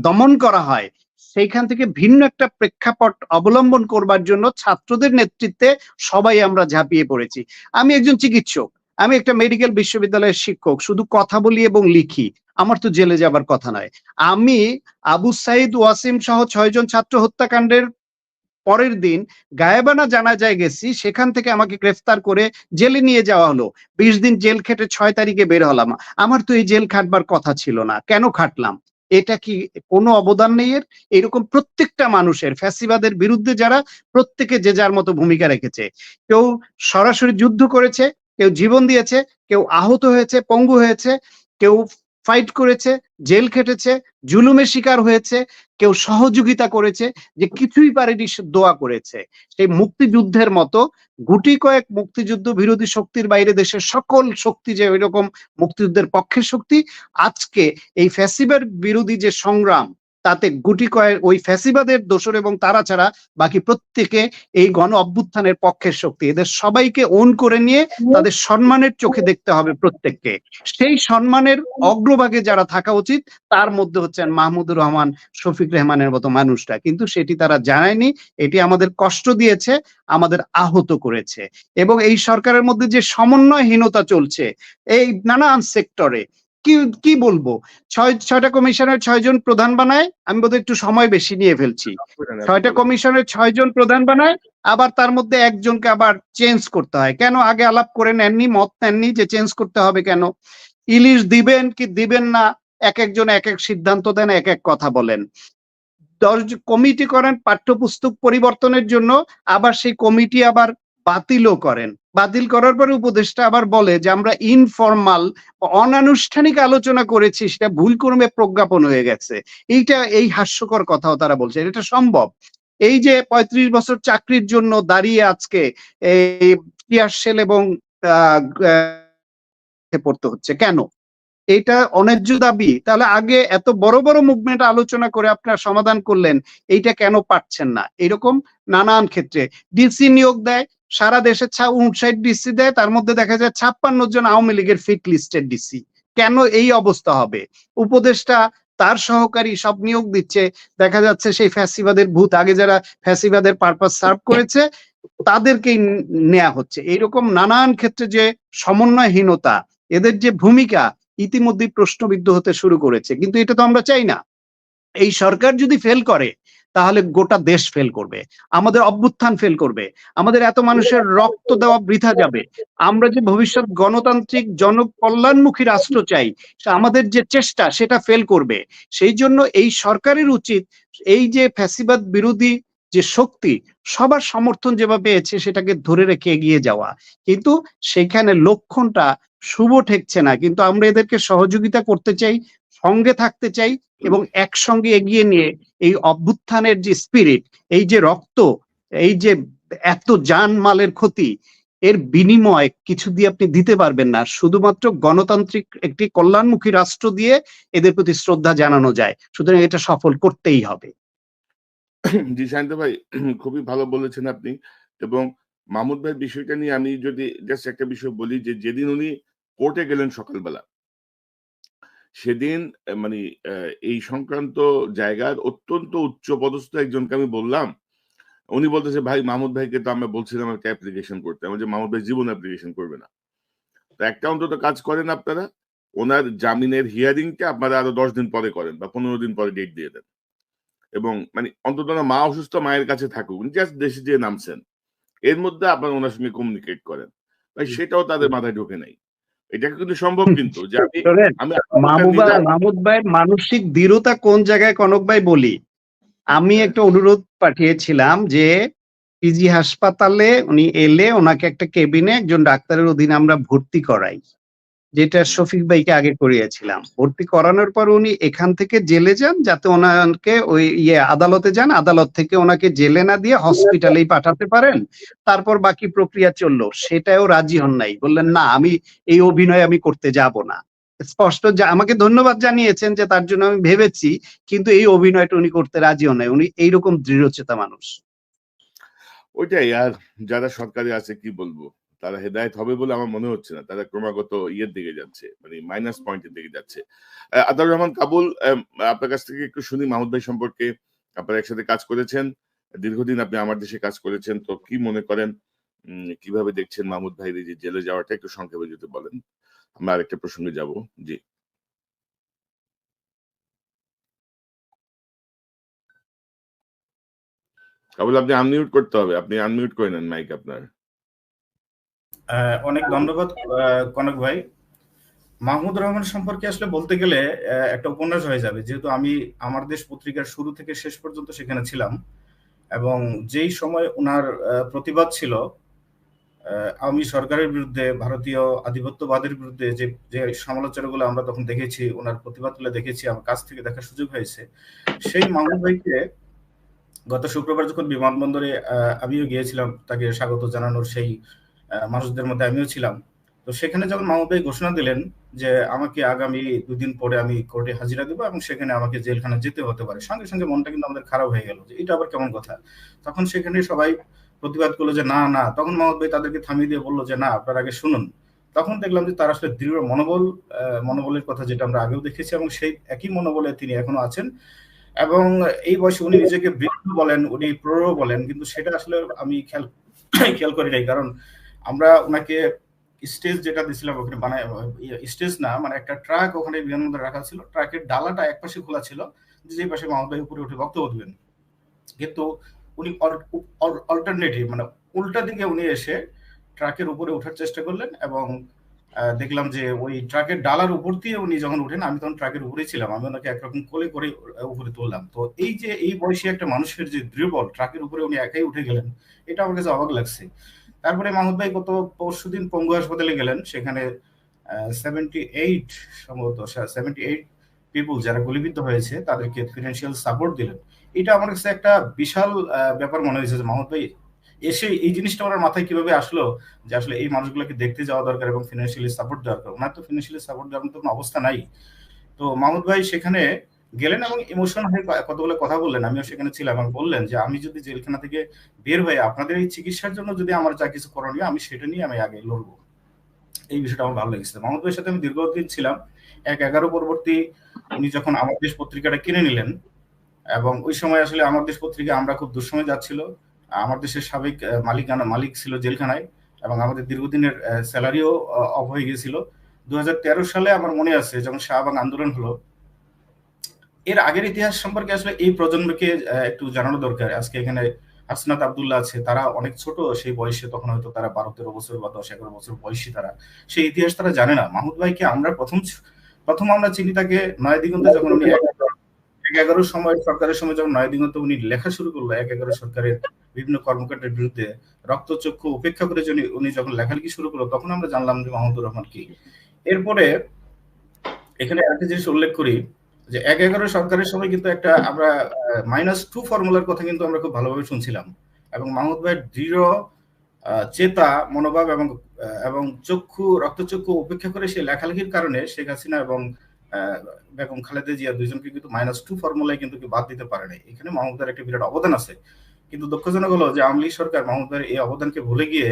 দমন করা হয়, সেইখান থেকে ভিন্ন একটা প্রেক্ষাপট অবলম্বন করবার জন্য ছাত্রদের নেতৃত্বে সবাই আমরা ঝাঁপিয়ে পড়েছি। আমি একজন চিকিৎসক, আমি একটা মেডিকেল বিশ্ববিদ্যালয়ের শিক্ষক, শুধু কথা বলি এবং লিখি, আমার তো জেলে যাবার কথা নয়। আমি আবু সাইদ ওয়াসিম সহ 6 জন ছাত্র হত্যাকাণ্ডের পরের দিন গায়েবানা জানাজায় গেছি, সেখান থেকে আমাকে গ্রেফতার করে জেলে নিয়ে যাওয়া হলো। 20 দিন জেল খেটে 6 তারিখে বের হলাম। আমার তো এই জেল খাটবার কথা ছিল না, কেন খাটলাম? এটা কি কোনো অবদান নেই এর? এরকম প্রত্যেকটা মানুষের, ফ্যাসিবাদের বিরুদ্ধে যারা, প্রত্যেকে যে যার মতো ভূমিকা রেখেছে। কেউ সরাসরি যুদ্ধ করেছে, কেউ জীবন দিয়েছে, কেউ আহত হয়েছে, পঙ্গু হয়েছে, কেউ ফাইট করেছে, জেল খেটেছে, জুলুমের শিকার হয়েছে, কেউ সহযোগিতা করেছে, যে কিছুই পারেনি দোয়া করেছে। সেই মুক্তিযুদ্ধের মতো গুটি কয়েক মুক্তিযুদ্ধ বিরোধী শক্তির বাইরে দেশের সকল শক্তি যে ওইরকম মুক্তিযুদ্ধের পক্ষের শক্তি, আজকে এই ফ্যাসিবাদ বিরোধী যে সংগ্রাম, তাতে গুটি কয়েক ওই ফ্যাসিবাদের দোসর এবং তারা ছাড়া বাকি প্রত্যেকে এই গণ অভ্যুত্থানের পক্ষের শক্তি। এদের সবাইকে ওন করে নিয়ে তাদের সম্মানের চোখে দেখতে হবে প্রত্যেককে। সেই সম্মানের অগ্রভাগে যারা থাকা উচিত, তার মধ্যে হচ্ছেন মাহমুদুর রহমান, শফিক রেহমানের মতো মানুষরা। কিন্তু সেটি তারা জানায়নি। এটি আমাদের কষ্ট দিয়েছে, আমাদের আহত করেছে। এবং এই সরকারের মধ্যে যে সমন্বয়হীনতা চলছে এই নানান সেক্টরে, কি কি বলবো, ছয়টা কমিশনের 6 জন প্রধান বানায়, আমি বোধহয় একটু সময় বেশি নিয়ে ফেলছি। 6টা কমিশনের 6 জন প্রধান বানায়, আবার তার মধ্যে একজনকে আবার চেঞ্জ করতে হয়। কেন? আগে আলাপ করে নেননি, মত নেননি যে চেঞ্জ করতে হবে কেন? ইলিশ দিবেন কি দিবেন না, এক একজন এক এক সিদ্ধান্ত দেন, এক এক কথা বলেন। 10 কমিটি করেন পাঠ্যপুস্তক পরিবর্তনের জন্য, আবার সেই কমিটি আবার বাতিলও করেন। বাতিল করার পরে উপদেষ্টা আবার বলে যে আমরা ইনফরমাল অনানুষ্ঠানিক আলোচনা করেছি, সেটা ভুলক্রমে প্রজ্ঞাপন হয়ে গেছে। এই হাস্যকর কথাও তারা বলছে। এটা সম্ভব? এই যে 35 বছর চাকরির জন্য দাঁড়িয়ে আজকে এই টিয়ারশেল এবং পড়তে হচ্ছে কেন? এটা অন্যায্য দাবি। তাহলে আগে এত বড় বড় মুভমেন্ট আলোচনা করে আপনারা সমাধান করলেন, এইটা কেন পারছেন না? এরকম নানান ক্ষেত্রে ডিসি নিয়োগ দেয়, সারা দেশে 59 ডিসি দেয়, তার মধ্যে দেখা যায় 56 জন আওয়ামী লীগের ফিট লিস্টেড ডিসি। কেন এই অবস্থা হবে? উপদেষ্টা তার সহকারী সব নিয়োগ দিচ্ছে, দেখা যাচ্ছে সেই ফ্যাসিবাদের ভূত, আগে যারা ফ্যাসিবাদের পারপাস সার্ভ করেছে তাদেরকেই নেওয়া হচ্ছে। এইরকম নানান ক্ষেত্রে যে সমন্বয়হীনতা, এদের যে ভূমিকা ইতিমধ্যেই প্রশ্নবিদ্ধ হতে শুরু করেছে। কিন্তু এটা তো আমরা চাই না। এই সরকার যদি ফেল করে তাহলে গোটা দেশ ফেল করবে, আমাদের অভ্যুত্থান ফেল করবে, আমাদের এত মানুষের রক্ত দেওয়া বৃথা যাবে। আমরা যে ভবিষ্যৎ গণতান্ত্রিক জনকল্যাণমুখী রাষ্ট্র চাই, আমাদের যে চেষ্টা সেটা ফেল করবে। সেই জন্য এই সরকারের উচিত এই যে ফ্যাসিবাদ বিরোধী যে শক্তি, সবার সমর্থন যেভাবে পেয়েছে সেটাকে ধরে রেখে এগিয়ে যাওয়া। কিন্তু সেখানে লক্ষণটা শুভ ঠেকছে না। কিন্তু আমরা এদেরকে সহযোগিতা করতে চাই, সঙ্গে থাকতে চাই এবং একসঙ্গে এগিয়ে নিয়ে এই অভ্যুত্থানের যে স্পিরিট, এই যে রক্ত, এই যে এত জানমালের ক্ষতি, এর বিনিময় কিছু দিয়ে আপনি দিতে পারবেন না। শুধুমাত্র গণতান্ত্রিক একটি কল্যাণমুখী রাষ্ট্র দিয়ে এদের প্রতি শ্রদ্ধা জানানো যায়। সুতরাং এটা সফল করতেই হবে। জি শান্ত ভাই, খুবই ভালো বলেছেন আপনি। এবং মাহমুদ ভাইয়ের বিষয়টা নিয়ে আমি যদি জাস্ট একটা বিষয় বলি, যে যেদিন উনি কোর্টে গেলেন সকালবেলা, সেদিন মানে এই সংক্রান্ত জায়গার অত্যন্ত উচ্চ পদস্থ একজনকে আমি বললাম, উনি বলতেছে ভাই মাহমুদ ভাইকে তো আমরা বলছিলাম একটা অ্যাপ্লিকেশন করতে। আমি যে মাহমুদ ভাই জীবন অ্যাপ্লিকেশন করবে না। তো একটা অন্তত কাজ করেন আপনারা, ওনার জামিনের হিয়ারিংটা আপনারা আরো 10 দিন পরে করেন বা 15 দিন পরে ডেট দিয়ে দেন। এবং মানে অন্তত মা অসুস্থ, মায়ের কাছে থাকুক, উনি জাস্ট দেশে যেয়ে নামছেন, এর মধ্যে আপনারা ওনার সঙ্গে কমিউনিকেট করেন ভাই, সেটাও তাদের মাথায় ঢোকে নাই। এটা কিন্তু সম্ভব, কিন্তু যে আমি মাহমুদ ভাইয়ের মানসিক দৃঢ়তা কোন জায়গায় কনক ভাই বলি। আমি একটা অনুরোধ পাঠিয়েছিলাম যে পিজি হাসপাতালে উনি এলে ওনাকে একটা কেবিনে একজন ডাক্তারের অধীনে আমরা ভর্তি করাই, যেটা শফিক ভাইকে আগে করিয়েছিলাম। ভর্তি করানোর পর উনি এখান থেকে জেলে যান, যাতে ওনাকে ওই আদালতে যান, আদালত থেকে ওনাকে জেলে না দিয়ে হসপিটালেই পাঠাতে পারেন, তারপর বাকি প্রক্রিয়া চললো। সেটাও রাজি হন নাই, বললেন না আমি এই অভিনয় আমি করতে যাব না। স্পষ্ট আমাকে ধন্যবাদ জানিয়েছেন যে তার জন্য আমি ভেবেছি, কিন্তু এই অভিনয়টা উনি করতে রাজি হন নাই। উনি এইরকম দৃঢ়চেতা মানুষ। ওইটাই। আর যারা সরকারে আছে কি বলবো, তারা হেদায়েত হবে বলে আমার মনে হচ্ছে না। তারা ক্রমাগত ইয়ের দিকে যাচ্ছে, মানে মাইনাস পয়েন্টের দিকে যাচ্ছে। আতাউর রহমান কাবুল, আপনার কাছ থেকে একটু শুনি মাহমুদ ভাই সম্পর্কে। আপনারা একসাথে কাজ করেছেন, দীর্ঘদিন আপনি আমার দেশে কাজ করেছেন, তো কি মনে করেন, কিভাবে দেখছেন মাহমুদ ভাইয়ের এই যে জেলে যাওয়াটা, একটু সংক্ষেপে যদি বলেন, আমরা আরেকটা প্রসঙ্গে যাব। জি কাবুল, আপনি আনমিউট করতে হবে, আপনি আনমিউট করে নেন মাইক আপনার। অনেক ধন্যবাদ কনক ভাই। মাহমুদ রহমান সম্পর্কে আসলে বলতে গেলে একটা উপন্যাস হয়ে যাবে, যেহেতু আমি আমার দেশ পত্রিকার শুরু থেকে শেষ পর্যন্ত সেখানে ছিলাম, এবং যেই সময় ওনার প্রতিবাদ ছিল আওয়ামী সরকারের বিরুদ্ধে, ভারতীয় আধিপত্যবাদের বিরুদ্ধে, যে যে সমালোচনাগুলো আমরা তখন দেখেছি, ওনার প্রতিবাদগুলো দেখেছি, আমার কাছ থেকে দেখার সুযোগ হয়েছে। সেই মাহমুদ ভাইকে গত শুক্রবার যখন বিমানবন্দরে আমিও গিয়েছিলাম তাকে স্বাগত জানানোর, সেই মানুষদের মধ্যে আমিও ছিলাম। তো সেখানে যখন মাহমুদ ভাই ঘোষণা দিলেন যে আমাকে আগামী 2 দিন পরে আমি কোর্টে হাজিরা দেবো এবং সেখানে আমাকে জেলখানা যেতে হতে পারে, সঙ্গে সঙ্গে মনটা কিন্তু আমাদের খারাপ হয়ে গেল যে এটা আবার কেমন কথা। তখন সেখানে সবাই প্রতিবাদ করলো যে না না, তখন মাহমুদ ভাই তাদেরকে থামিয়ে দিয়ে বললো যে না, আপনারা আগে শুনুন। তখন দেখলাম যে তার আসলে দৃঢ় মনোবলের কথা, যেটা আমরা আগেও দেখেছি, এবং সেই একই মনোবলে তিনি এখনো আছেন। এবং এই বয়সে উনি নিজেকে বৃদ্ধ বলেন, উনি প্রৌঢ় বলেন, কিন্তু সেটা আসলে আমি খেয়াল করি নাই। কারণ আমরা ওনাকে স্টেজ যেটা দিছিলাম ওখানে বানায়, স্টেজ না মানে একটা ট্রাক ওখানে বিমানবন্দরে রাখা ছিল, ট্রাকের ডালাটা এক পাশে খোলা ছিল, যে পাশে মাহমুদ ভাই উপরে উঠে বক্তব্য দিবেন। কিন্তু উনি অল্টারনেটিভ মানে উল্টা দিকে উনি এসে ট্রাকের উপরে ওঠার চেষ্টা করলেন, এবং দেখলাম যে ওই ট্রাকের ডালার উপর দিয়ে উনি যখন উঠেন, আমি তখন ট্রাকের উপরেই ছিলাম, আমি ওনাকে একরকম কোলে করে উপরে তুললাম। তো এই যে এই বয়সী একটা মানুষের যে দৃঢ়বল, ট্রাকের উপরে উনি একাই উঠে গেলেন, এটা আমার কাছে অবাক লাগছে। তারপরে মাহমুদ ভাই গত পরশুদিন পঙ্গু হাসপাতালে গেলেন, সেখানে 78 সম্ভবত 78 পিপুল যারা গুলিবিদ্ধ হয়েছে তাদেরকে ফিনান্সিয়াল সাপোর্ট দিলেন। এটা আমার কাছে একটা বিশাল ব্যাপার মনে হয়েছে যে মাহমুদ ভাই এসে এই জিনিসটা ওনার মাথায় কিভাবে আসলো যে আসলে এই মানুষগুলোকে দেখতে যাওয়া দরকার এবং ফিনান্সিয়ালি সাপোর্ট দরকার। ওনার তো ফিনান্সিয়ালি সাপোর্ট দেওয়ার মতো কোনো অবস্থা নাই। তো মাহমুদ ভাই সেখানে গেলেন এবং ইমোশনাল হয়ে কতগুলো কথা বললেন, আমিও সেখানে ছিলাম, এবং বললেন যে আমি যদি জেলখানা থেকে বের হয়ে আপনাদের এই চিকিৎসার জন্য যদি আমার যা কিছু করণীয় আমি সেটা নিয়ে আমি আগে লড়বো। এই বিষয়টা আমার ভালো লেগেছে। মাহমুদ ভাইয়ের সাথে আমি দীর্ঘদিন ছিলাম। 1/11 পরবর্তী উনি যখন আমার দেশ পত্রিকাটা কিনে নিলেন, এবং ওই সময় আসলে আমার দেশ পত্রিকা আমরা খুব দুঃসময় যাচ্ছিল, আমার দেশের সাবেক মালিক ছিল জেলখানায়, এবং আমাদের দীর্ঘদিনের স্যালারিও অফ হয়ে গেছিল। 2013 সালে আমার মনে আছে যখন শাহবাগ আন্দোলন হলো, এর আগের ইতিহাস সম্পর্কে আসলে এই প্রজন্মকে একটু জানানো দরকার। আজকে এখানে হাসনাত আব্দুল্লাহ আছে, তারা অনেক ছোট সেই বয়সে, তখন হয়তো তারা 12-13 বছর বা 10-11 বছর বয়সী, তারা সেই ইতিহাস তারা জানে না। মাহমুদ ভাইকে আমরা প্রথম আমরা চিনি তাকে নয়াদিগন্তে, যখন উনি 1/11 সময় সরকারের সময় যখন নয়াদিগন্তে উনি লেখা শুরু করলো 1/11 সরকারের বিভিন্ন কর্মকাণ্ডের বিরুদ্ধে, রক্তচক্ষু উপেক্ষা করে উনি যখন লেখালেখি শুরু করলো, তখন আমরা জানলাম যে মাহমুদুর রহমান কি। এরপরে এখানে একটা জিনিস উল্লেখ করি যে 1/11 সরকারের সময় কিন্তু একটা আমরা -2 ফর্মুলার কথা কিন্তু আমরা খুব ভালোভাবে শুনছিলাম, এবং মাহমুদ ভাইয়ের দৃঢ় চেতা মনোভাব এবং রক্তচক্ষু উপেক্ষা করে সেই লেখালেখির কারণে শেখ হাসিনা এবং বেগম খালেদা জিয়া দুইজনকে কিন্তু -2 ফর্মুলায় কিন্তু বাদ দিতে পারে নাই। এখানে মাহমুদ ভাইয়ের একটা বিরাট অবদান আছে। কিন্তু দুঃখজনক হলো যে আওয়ামী লীগ সরকার মাহমুদ ভাইয়ের এই অবদানকে ভুলে গিয়ে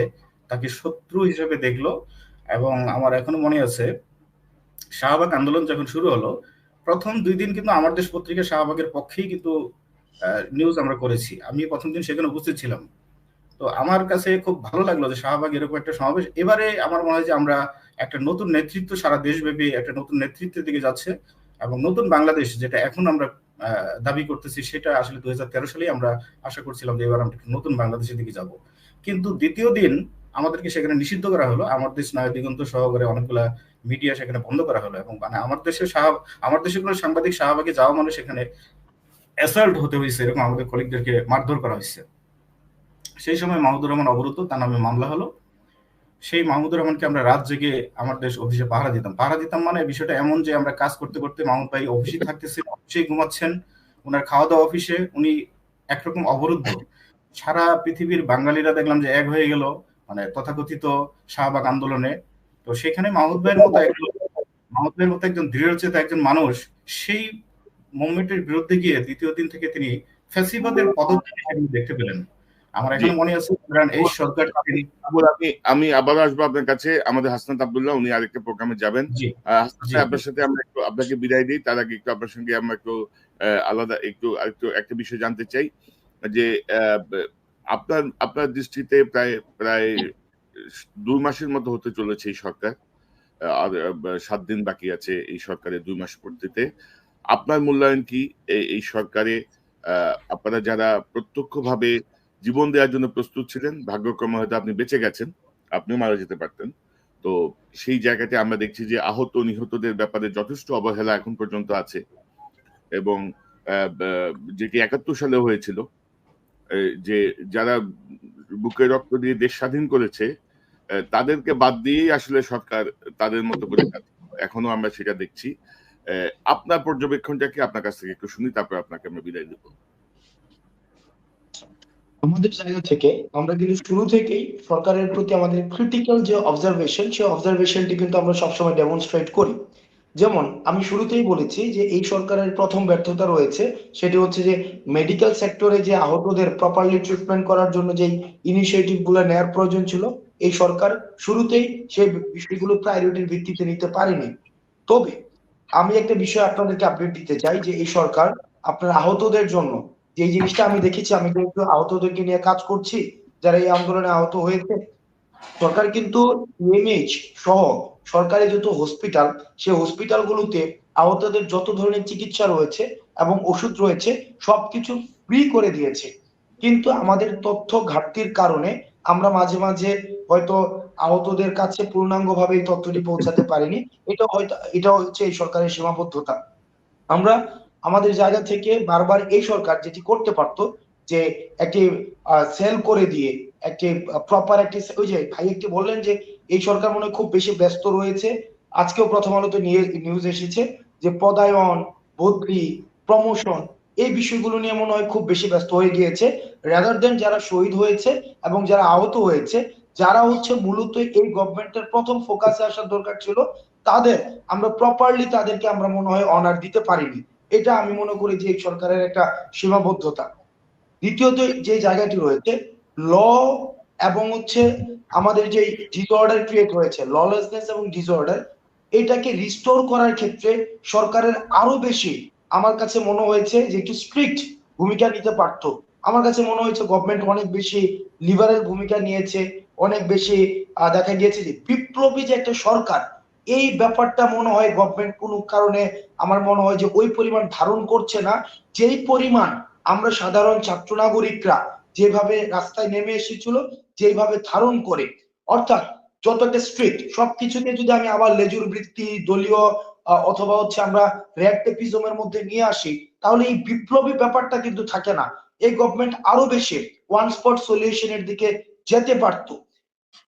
তাকে শত্রু হিসেবে দেখলো। এবং আমার এখনো মনে আছে শাহবাগ আন্দোলন যখন শুরু হলো, প্রথম 2 দিন কিন্তু আমার দেশ পত্রিকা শাহবাগের পক্ষেই কিন্তু নিউজ আমরা করেছি। আমি প্রথম দিন সেখানে উপস্থিত ছিলাম। তো আমার কাছে খুব ভালো লাগলো যে শাহবাগ এরকম একটা সমাবেশ। এবারে আমার মনে হয় যে আমরা একটা নতুন নেতৃত্ব, সারা দেশব্যাপী একটা নতুন নেতৃত্বের দিকে যাচ্ছে, এবং নতুন বাংলাদেশ যেটা এখন আমরা দাবি করতেছি, সেটা আসলে 2013 সালেই আমরা আশা করছিলাম যে এবার আমরা নতুন বাংলাদেশের দিকে যাব। কিন্তু দ্বিতীয় দিন আমাদেরকে সেখানে নিষিদ্ধ করা হলো, আমার দেশ নয়াদিগন্ত সহকারে অনেকগুলা মিডিয়া সেখানে বন্ধ করা হলো, এবং মানে আমার দেশের কোনো সাংবাদিক শাহবাগে যাওয়া মানে সেখানে অ্যাসাল্ট হতে হয়েছে, এরকম আমাদের কলিগদেরকে মারধর করা হয়েছে। সেই সময় মাহমুদুর রহমান অবরুদ্ধ, তার নামে মামলা হলো। সেই মাহমুদুর রহমানকে আমরা রাত জেগে আমার দেশ অফিসে পাহারা দিতাম। মানে বিষয়টা এমন যে আমরা কাজ করতে করতে মাহমুদ ভাই অফিসে থাকতেছেন, অফিসেই ঘুমাচ্ছেন, ওনার খাওয়া দাওয়া অফিসে, উনি একরকম অবরুদ্ধ। সারা পৃথিবীর বাঙালিরা দেখলাম যে এক হয়ে গেল মানে তথাকথিত শাহবাগ আন্দোলনে। তো সেখানে মাহমুদ ভাইয়ের মতো একজন দৃঢ়চেতা একজন মানুষ সেই মুভমেন্টের বিরুদ্ধে গিয়ে দ্বিতীয় দিন থেকে তিনি ফ্যাসিবাদের পদক্ষেপ দেখতে পেলেন। আমার এখনো মনে আছে এই সরকার। আমি আবার আসবো আপনার কাছে। আমাদের হাসনাত আব্দুল্লাহ উনি আরেকটা প্রোগ্রামে যাবেন। আপনার সাথে আমরা একটু আপনাকে বিদায় দিই, তার আগে একটু আপনার সঙ্গে আমরা একটু আলাদা আরেকটু একটা বিষয় জানতে চাই যে আপনার দৃষ্টিতে প্রায় 2 মাসের মতো হতে চলেছে এই সরকার, আর 7 দিন বাকি আছে এই সরকারের 2 মাস পূর্তিতে। আপনার মূল্যায়ন কি এই সরকারে? আপনারা যারা প্রত্যক্ষভাবে জীবন দেওয়ার জন্য প্রস্তুত ছিলেন, ভাগ্যক্রমে হয়তো আপনি বেঁচে গেছেন, আপনিও মারা যেতে পারতেন। তো সেই জায়গাতে আমরা দেখছি যে আহত নিহতদের ব্যাপারে যথেষ্ট অবহেলা এখন পর্যন্ত আছে, এবং যেটি 71 সালে হয়েছিল, যে যারা বুকে রক্ত দিয়ে দেশ স্বাধীন করেছে তাদেরকে বাদ দিয়েই আসলে সরকার তাদের মতো করে এখনো আমরা সেটা দেখছি। আপনার পর্যবেক্ষণটাকে আপনার কাছ থেকে একটু শুনি, তারপর আপনাকে আমরা বিদায় দেব। আমাদের জায়গা থেকে আমরা কিন্তু শুরু থেকেই সরকারের প্রতি আমাদের ক্রিটিক্যাল যে অবজারভেশন, সেই অবজারভেশনটি কিন্তু আমরা সবসময় ডেমনস্ট্রেট করি। যেমন আমি শুরুতেই বলেছি যে এই সরকারের প্রথম ব্যর্থতা রয়েছে, সেটি হচ্ছে যে মেডিকেল সেক্টরে যে আহতদের প্রপারলি ট্রিটমেন্ট করার জন্য যে ইনিশিয়েটিভ গুলো নেওয়ার প্রয়োজন ছিল, এই সরকার শুরুতেই সেই বিষয়গুলো প্রায়োরিটির ভিত্তিতে নিতে পারেনি। তবে আমি একটা বিষয় আপনাদেরকে আপডেট দিতে চাই যে এই সরকার আপনার আহতদের জন্য যে জিনিসটা আমি দেখেছি, আমি কিন্তু আহতদেরকে নিয়ে কাজ করছি, যারা এই আন্দোলনে আহত হয়েছে, সরকার কিন্তু ইএমএইচ সহ সরকারি যত হসপিটাল, সেই হসপিটালগুলোতে আহতদের যত ধরনের চিকিৎসা রয়েছে এবং ওষুধ রয়েছে সবকিছু ফ্রি করে দিয়েছে। কিন্তু আমাদের তথ্য ঘাটতির কারণে আমরা মাঝে মাঝে হয়তো আহতদের কাছে পূর্ণাঙ্গভাবে এই তথ্যটি পৌঁছাতে পারিনি। এটা হচ্ছে এই সরকারের সীমাবদ্ধতা। আমরা আমাদের জায়গা থেকে বারবার এই সরকার যেটি করতে পারতো যে একটি সেল করে দিয়ে একটি প্রপার একটি, ওই যে ভাই একটি বললেন যে এই সরকার মনে হয় খুব বেশি ব্যস্ত রয়েছে। আজকেও প্রথম আলোতে নিউজ এসেছে যে পদায়ন, বদলি, প্রমোশন এই বিষয়গুলো নিয়ে মনে হয় খুব বেশি ব্যস্ত হয়ে গিয়েছে, রাদার দেন যারা শহীদ হয়েছে এবং যারা আহত হয়েছে, যারা হচ্ছে মূলত এই গভর্নমেন্টের প্রথম ফোকাসে আসার দরকার ছিল, তাদের আমরা প্রপারলি তাদেরকে আমরা মনে হয় অনার দিতে পারিনি। এটা আমি মনে করি যে এই সরকারের একটা সীমাবদ্ধতা। দ্বিতীয়ত যে জায়গাটি রয়েছে ল এবং হচ্ছে আমাদের যে ডিসঅর্ডার ক্রিয়েট হয়েছে, ললেসনেস এবং ডিসঅর্ডার, এটাকে রিস্টোর করার ক্ষেত্রে সরকারের আরো বেশি আমার কাছে মনে হয়েছে যে একটু স্ট্রিক্ট ভূমিকা নিতে পারতো। আমার কাছে মনে হয়েছে গভর্নমেন্ট অনেক বেশি লিবারেল ভূমিকা নিয়েছে, অনেক বেশি দেখা গিয়েছে যে বিপ্লবী যে একটা সরকার, এই ব্যাপারটা মনে হয় গভর্নমেন্ট কোনো কারণে আমার মনে হয় যে ওই পরিমাণ ধারণ করছে না, যেই পরিমাণ আমরা সাধারণ ছাত্র নাগরিকরা যেভাবে রাস্তায় নেমে এসেছিল, যেভাবে ধারণ করে। অর্থাৎ যত একটা স্ট্রিক্ট সবকিছুকে যদি আমি আবার লেজুর বৃত্তি, দলীয় অথবা হচ্ছে আমরা র্যাগটেপিজমের মধ্যে নিয়ে আসি, তাহলে এই বিপ্লবী ব্যাপারটা কিন্তু থাকে না। এই গভর্নমেন্ট আরো বেশি ওয়ান স্পট সলিউশনের দিকে যেতে পারতো।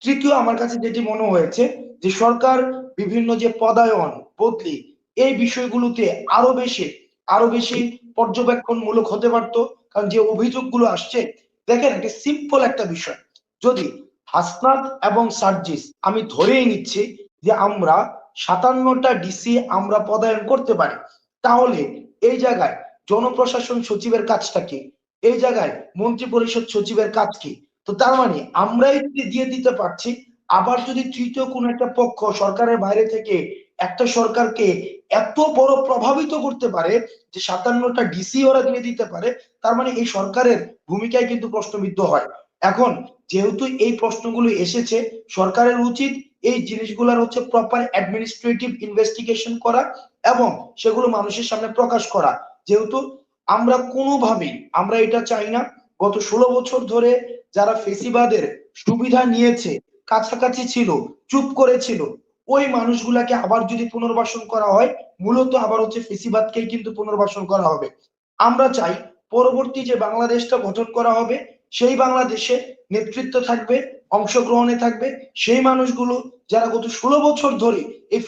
তৃতীয় আমার কাছে যেটি মনে হয়েছে যে সরকার বিভিন্ন যে পদায়ন, বদলি এই বিষয়গুলোতে আরো বেশি পর্যবেক্ষণমূলক হতে পারতো। কারণ যে অভিযোগগুলো আসছে, দেখেন একটা সিম্পল একটা বিষয়, যদি হাসনাত এবং সার্জিস, আমি ধরেই নিচ্ছি যে আমরা 57টা ডিসি আমরা পদায়ন করতে পারি, তাহলে এই জায়গায় জনপ্রশাসন সচিবের কাজটা কি, এই জায়গায় মন্ত্রী পরিষদ সচিবের কাজ কি? তো তার মানে আমরাই যদি দিয়ে দিতে পারছি, আবার যদি তৃতীয় কোন একটা পক্ষ সরকারের বাইরে থেকে একটা সরকারকে এত বড় প্রভাবিত করতে পারে যে 57টা ডিসি ওরা দিয়ে দিতে পারে, তার মানে এই সরকারের ভূমিকায় কিন্তু প্রশ্নবিদ্ধ হয়। এখন যেহেতু এই প্রশ্নগুলো এসেছে, সরকারের উচিত এই জিনিসগুলোর হচ্ছে প্রপার অ্যাডমিনিস্ট্রেটিভ ইনভেস্টিগেশন করা এবং সেগুলো মানুষের সামনে প্রকাশ করা। যেহেতু আমরা কোনোভাবেই আমরা এটা চাই না গত 16 বছর ধরে যারা ফেসিবাদের সুবিধা নিয়েছে, কাছাকাছি ছিল, চুপ করেছিল, ওই মানুষগুলাকে আবার যদি পুনর্বাসন করা হয়, মূলত আবার হচ্ছে ফেসিবাদকেই কিন্তু পুনর্বাসন করা হবে। আমরা চাই পরবর্তী যে বাংলাদেশটা গঠন করা হবে, সেই বাংলাদেশে নেতৃত্ব থাকবে, অংশগ্রহণে থাকবে সেই মানুষগুলো যারা গত 16 বছর ধরে এই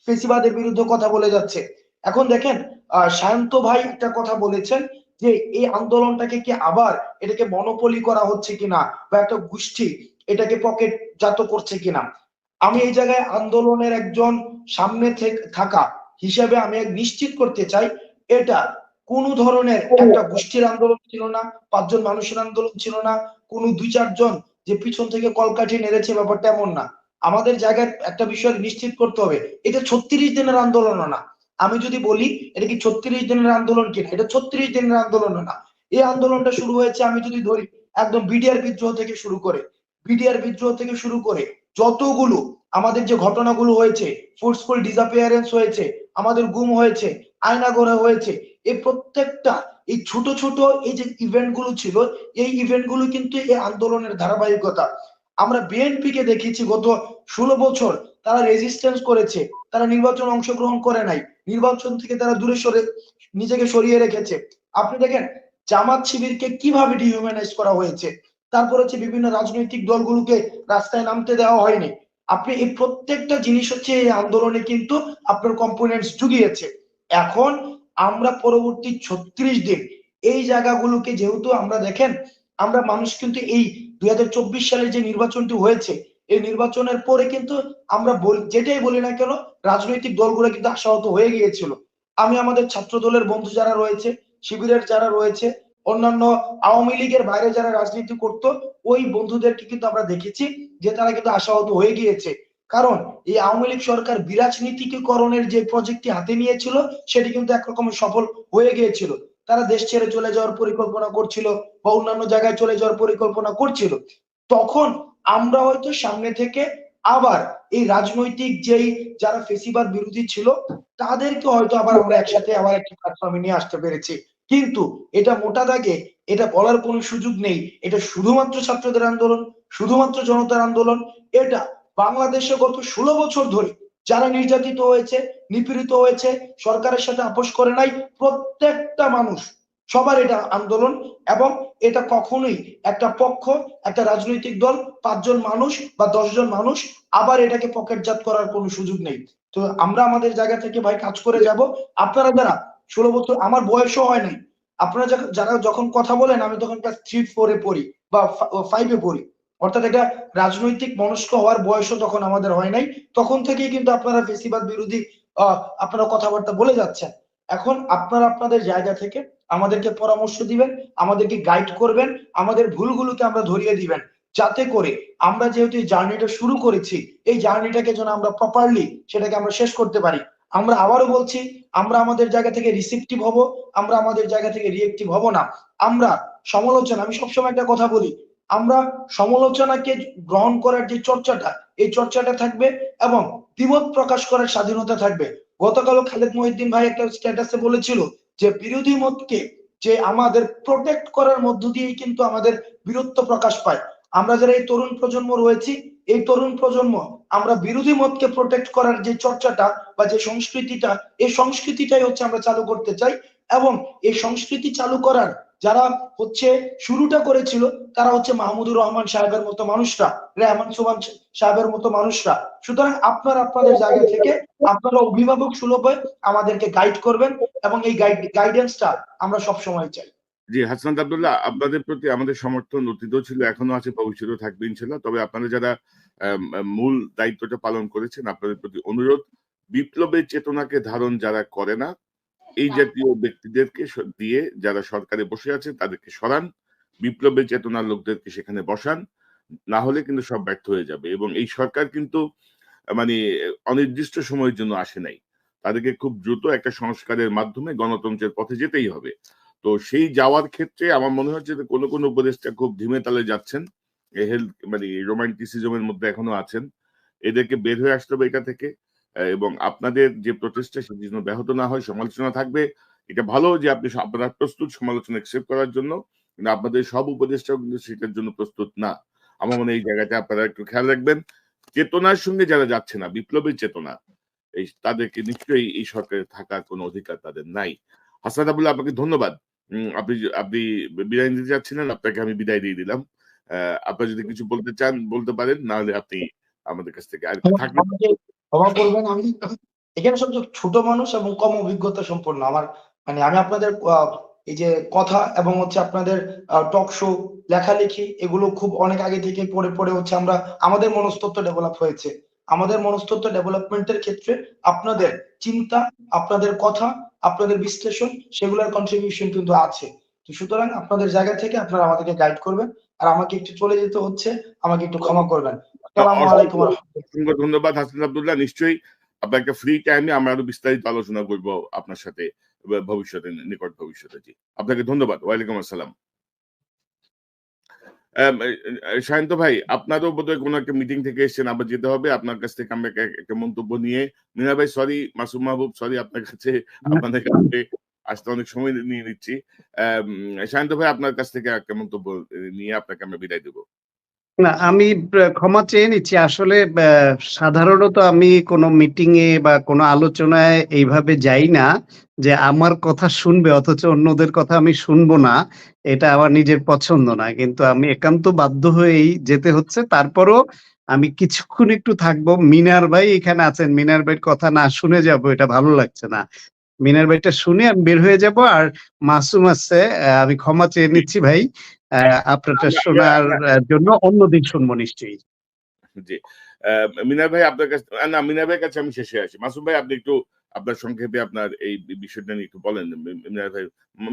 ফেসিবাদের বিরুদ্ধে কথা বলে যাচ্ছে। এখন দেখেন সায়ন্ত ভাই একটা কথা বলেছেন যে এই আন্দোলনটাকে কি আবার এটাকে মনোপলি করা হচ্ছে কিনা, বা একটা গোষ্ঠী এটাকে পকেট জাত করছে কিনা। আমি এই জায়গায় আন্দোলনের একজন সামনে থাকা হিসেবে আমি নিশ্চিত করতে চাই, এটা কোন ধরনের একটা গোষ্ঠীর আন্দোলন ছিল না, 5 জন মানুষের আন্দোলন ছিল না, কোন 2-4 জন যে পিছন থেকে কলকাঠি নেড়েছে, ব্যাপারটা এমন না। আমাদের জায়গায় একটা বিষয় নিশ্চিত করতে হবে, এটা 36 দিনের আন্দোলন না। আমি যদি বলি এটা কি 36 দিনের আন্দোলন কিনা, এটা 36 দিনের আন্দোলন না। এই আন্দোলনটা শুরু হয়েছে, আমি যদি ধরি একদম বিডিআর বিদ্রোহ থেকে শুরু করে যতগুলো আমাদের যে ঘটনাগুলো হয়েছে, ফোর্সফুল ডিসঅ্যাপিয়ারেন্স হয়েছে, আমাদের গুম হয়েছে, আয়নাঘরে হয়েছে, এই প্রত্যেকটা এই ছোট ছোট এই যে ইভেন্ট গুলো ছিল, এই ইভেন্ট গুলো কিন্তু এই আন্দোলনের ধারাবাহিকতা। আমরা বিএনপি কে দেখেছি গত 16 বছর তারা রেজিস্ট্যান্স করেছে, তারা নির্বাচন অংশগ্রহণ করে নাই, নির্বাচন থেকে তারা দূরে নিজেকে সরিয়ে রেখেছে। আপনি দেখেন জামাত শিবিরকে কিভাবে ডিহিউম্যানাইজ করা হয়েছে, তারপর হচ্ছে বিভিন্ন রাজনৈতিক দলগুলোকে রাস্তায় নামতে দেওয়া হয়নি। আপনি এই প্রত্যেকটা জিনিস হচ্ছে এই আন্দোলনে কিন্তু আপনার কম্পোনেন্টস জুগিয়েছে। এখন আমরা পরবর্তী 36 দিন এই জায়গাগুলোকে, যেহেতু আমরা দেখেন আমরা মানুষ কিন্তু এই 2024 সালে যে নির্বাচনটি হয়েছে, এই নির্বাচনের পরে কিন্তু আমরা যেটাই বলি না কেন, রাজনৈতিক দলগুলো কিন্তু আশাহত হয়ে গিয়েছিল। আমি আমাদের ছাত্র দলের বন্ধু যারা রয়েছে, শিবিরের যারা রয়েছে, অন্যান্য আওয়ামী লীগের বাইরে যারা রাজনীতি করত, ওই বন্ধুদেরকে কিন্তু আমরা দেখেছি যে তারা কিন্তু আশাহত হয়ে গিয়েছে। কারণ এই আওয়ামী লীগ সরকার বিরাজনীতিকরণের যে প্রজেক্টটি হাতে নিয়েছিল, সেটি কিন্তু একরকম সফল হয়ে গিয়েছিল। তারা দেশ ছেড়ে চলে যাওয়ার পরিকল্পনা করছিল বা অন্যান্য জায়গায় চলে যাওয়ার পরিকল্পনা করছিল। তখন আমরা হয়তো সামনে থেকে আবার এই রাজনৈতিক যেই যারা ফেসিবাদ বিরোধী ছিল তাদেরকে হয়তো আবার আমরা একসাথে আবার একটা প্ল্যাটফর্মে নিয়ে আসতে পেরেছি। কিন্তু এটা মোটা দাগে এটা বলার কোনো সুযোগ নেই এটা শুধুমাত্র ছাত্রদের আন্দোলন, শুধুমাত্র জনতার আন্দোলন। এটা বাংলাদেশে গত 16 বছর ধরে যারা নির্যাতিত হয়েছে, নিপীড়িত হয়েছে, সরকারের সাথে আপোষ করে নাই, প্রত্যেকটা মানুষ সবার এটা আন্দোলন। এবং এটা কখনোই একটা পক্ষ, একটা রাজনৈতিক দল, 5 জন মানুষ বা 10 জন মানুষ আবার এটাকে পকেটজাত করার কোনো সুযোগ নেই। তো আমরা আমাদের জায়গা থেকে ভাই কাজ করে যাব। আপনারা যারা 16 বছর, আমার বয়সও হয় নাই, আপনারা যারা যখন কথা বলেন আমি তখন ক্লাস 3-4 এ পড়ি বা 5 এ পড়ি, অর্থাৎ এটা রাজনৈতিক মনস্ক হওয়ার বয়সও তখন আমাদের হয় নাই। তখন থেকেই কিন্তু আপনারা ফেসিবাদ বিরোধী আপনারা কথাবার্তা বলে যাচ্ছেন। এখন আপনারা আপনাদের জায়গা থেকে আমাদেরকে পরামর্শ দিবেন, আমাদেরকে গাইড করবেন, আমাদের ভুলগুলোকে আমরা ধরিয়ে দিবেন, যাতে করে আমরা যেহেতু এই জার্নিটা শুরু করেছি এই জার্নিটাকে যেন আমরা প্রপারলি সেটাকে আমরা শেষ করতে পারি। আমরা আবারও বলছি, আমরা আমাদের জায়গা থেকে রিসেপটিভ হব, আমরা আমাদের জায়গা থেকে রিয়েক্টিভ হব না। আমরা সমালোচনা, আমি সবসময় একটা কথা বলি, আমরা সমালোচনাকে গ্রহণ করার যে চর্চাটা, এই চর্চাটা থাকবে এবং দ্বিমত প্রকাশ করার স্বাধীনতা থাকবে। গতকালও খালেদ মহিউদ্দিন ভাই একটা স্ট্যাটাসে বলেছিল যে বিরোধী মতকে যে আমাদের প্রোটেক্ট করার মধ্য দিয়েই কিন্তু আমাদের বীরত্ব প্রকাশ পায়। আমরা যারা এই তরুণ প্রজন্ম রয়েছি, এই তরুণ প্রজন্ম আমরা বিরোধী মতকে প্রোটেক্ট করার যে চর্চাটা বা যে সংস্কৃতিটা, এই সংস্কৃতিটাই হচ্ছে আমরা চালু করতে চাই। এবং এই সংস্কৃতি চালু করার যারা হচ্ছে শুরুটা করেছিল তারা হচ্ছে মাহমুদুর রহমান সাহেবের মতো মানুষরা, রেহমান সুবহান সাহেবের মতো মানুষরা। সুতরাং আপনারা আপনাদের জায়গা থেকে আপনারা অভিভাবক সুলভে আমাদেরকে গাইড করবেন এবং এই গাইডেন্সটা আমরা সব সময় চাই। জি, হাসনাত আব্দুল্লাহ, আপনাদের প্রতি আমাদের সমর্থন অতীতও ছিল, এখনো আছে, ভবিষ্যতেও থাকবে ইনশাল্লাহ। তবে আপনারা যারা মূল দায়িত্বটা পালন করেছেন, আপনাদের প্রতি অনুরোধ, বিপ্লবের চেতনাকে ধারণ যারা করে না এই জাতীয় ব্যক্তিদেরকে দিয়ে যারা সরকারে বসে আছে তাদেরকে সরান, বিপ্লবের চেতনার লোকদেরকে সেখানে বসান, না হলে কিন্তু সব ব্যর্থ হয়ে যাবে। এবং এই সরকার কিন্তু মানে অনির্দিষ্ট সময়ের জন্য আসে নাই, তাদেরকে খুব দ্রুত একটা সংস্কারের মাধ্যমে গণতন্ত্রের পথে যেতেই হবে। তো সেই যাওয়ার ক্ষেত্রে আমার মনে হচ্ছে যে কোনো কোনো উপদেষ্টা খুব ধিমে তালে যাচ্ছেন, মানে রোমান্টিসিজমের মধ্যে এখনো আছেন। এদেরকে বের হয়ে আসতে হবে এটা থেকে। এবং আপনাদের যে প্রচেষ্টা সেটি যেন ব্যাহত না হয়, সমালোচনা থাকবে। এটা ভালো যে আপনারা প্রস্তুত সমালোচনা অ্যাকসেপ্ট করার জন্য, কিন্তু আপনাদের সব উপদেষ্টাও কিন্তু সেটার জন্য প্রস্তুত না। আমার মনে হয় এই জায়গাটা আপনারা একটু খেয়াল রাখবেন। চেতনার সঙ্গে যারা যাচ্ছে না, বিপ্লবের চেতনা, তাদেরকে নিশ্চয়ই এই সরকারে থাকার কোনো অধিকার তাদের নাই। হাসনাত আব্দুল্লাহ, আপনাকে ধন্যবাদ। আপনি বিদায় নিতে চাচ্ছিলেন, আপনাকে আমি বিদায় দিয়ে দিলাম। আপনারা যদি কিছু বলতে চান বলতে পারেন, না হলে আপনি আমাদের কাছ থেকে আর থাকবেন। ক্ষমা করবেন, আমি এখানে সবচেয়ে ছোট মানুষ এবং কম অভিজ্ঞতা সম্পন্ন। আমার মানে আমি আপনাদের এই যে কথা এবং হচ্ছে আপনাদের টক শো, লেখালেখি এগুলো খুব অনেক আগে থেকে পড়ে পড়ে হচ্ছে আমরা আমাদের মনস্তত্ত্ব ডেভেলপ হয়েছে। আমাদের মনস্তত্ত্ব ডেভেলপমেন্টের ক্ষেত্রে আপনাদের চিন্তা, আপনাদের কথা, আপনাদের বিশ্লেষণ সেগুলোর কন্ট্রিবিউশন কিন্তু আছে। তো সুতরাং আপনাদের জায়গা থেকে আপনারা আমাদেরকে গাইড করবেন। আর আমাকে একটু চলে যেতে হচ্ছে, আমাকে একটু ক্ষমা করবেন। আসসালামু আলাইকুম। ধন্যবাদ হাসনাত আব্দুল্লাহ। নিশ্চয়ই আপনার একটা ফ্রি টাইমে আমরা আরো বিস্তারিত আলোচনা করবো আপনার সাথে ভবিষ্যতে, নিকট ভবিষ্যতে। জি, আপনাকে ধন্যবাদ। ওয়ালাইকুম আসসালাম। শান্ত ভাই, আপনারও বোধহয় কোনো একটা মিটিং থেকে এসেছেন, আবার যেতে হবে। আপনার কাছ থেকে আমরা একটা মন্তব্য নিয়ে, মিনা ভাই সরি, মাসুম মাহবুব সরি, আপনার কাছে আপনাদের কাছে আসতে অনেক সময় নিয়ে নিচ্ছি। শান্ত ভাই, আপনার কাছ থেকে একটা মন্তব্য নিয়ে আপনাকে আমরা বিদায় দেবো। না, আমি ক্ষমা চেয়ে নিচ্ছি। আসলে সাধারণত আমি কোনো মিটিং এ বা কোনো আলোচনায় এইভাবে যাই না যে আমার কথা শুনবে অথচ অন্যদের কথা আমি শুনবো না। এটা আমার নিজের পছন্দ না, কিন্তু আমি একান্ত বাধ্য হয়েই যেতে হচ্ছে। তারপরও আমি কিছুক্ষণ একটু থাকবো। মিনার ভাই এখানে আছেন, মিনার ভাইয়ের কথা না শুনে যাব এটা ভালো লাগছে না। মিনার ভাইটা শুনে আমি বের হয়ে যাব। আর মাসুম আছে, আমি ক্ষমা চেয়ে নিচ্ছি ভাই, আপনারটা শোনার জন্য অন্যদিন শুনবো নিশ্চয়ই। জি, মিনার ভাই আপনার কাছে, না মিনার ভাইয়ের কাছে আমি শেষে আসি। মাসুম ভাই, আপনি একটু আপনার সংক্ষেপে আপনার এই বিষয়টা নিয়ে একটু বলেন।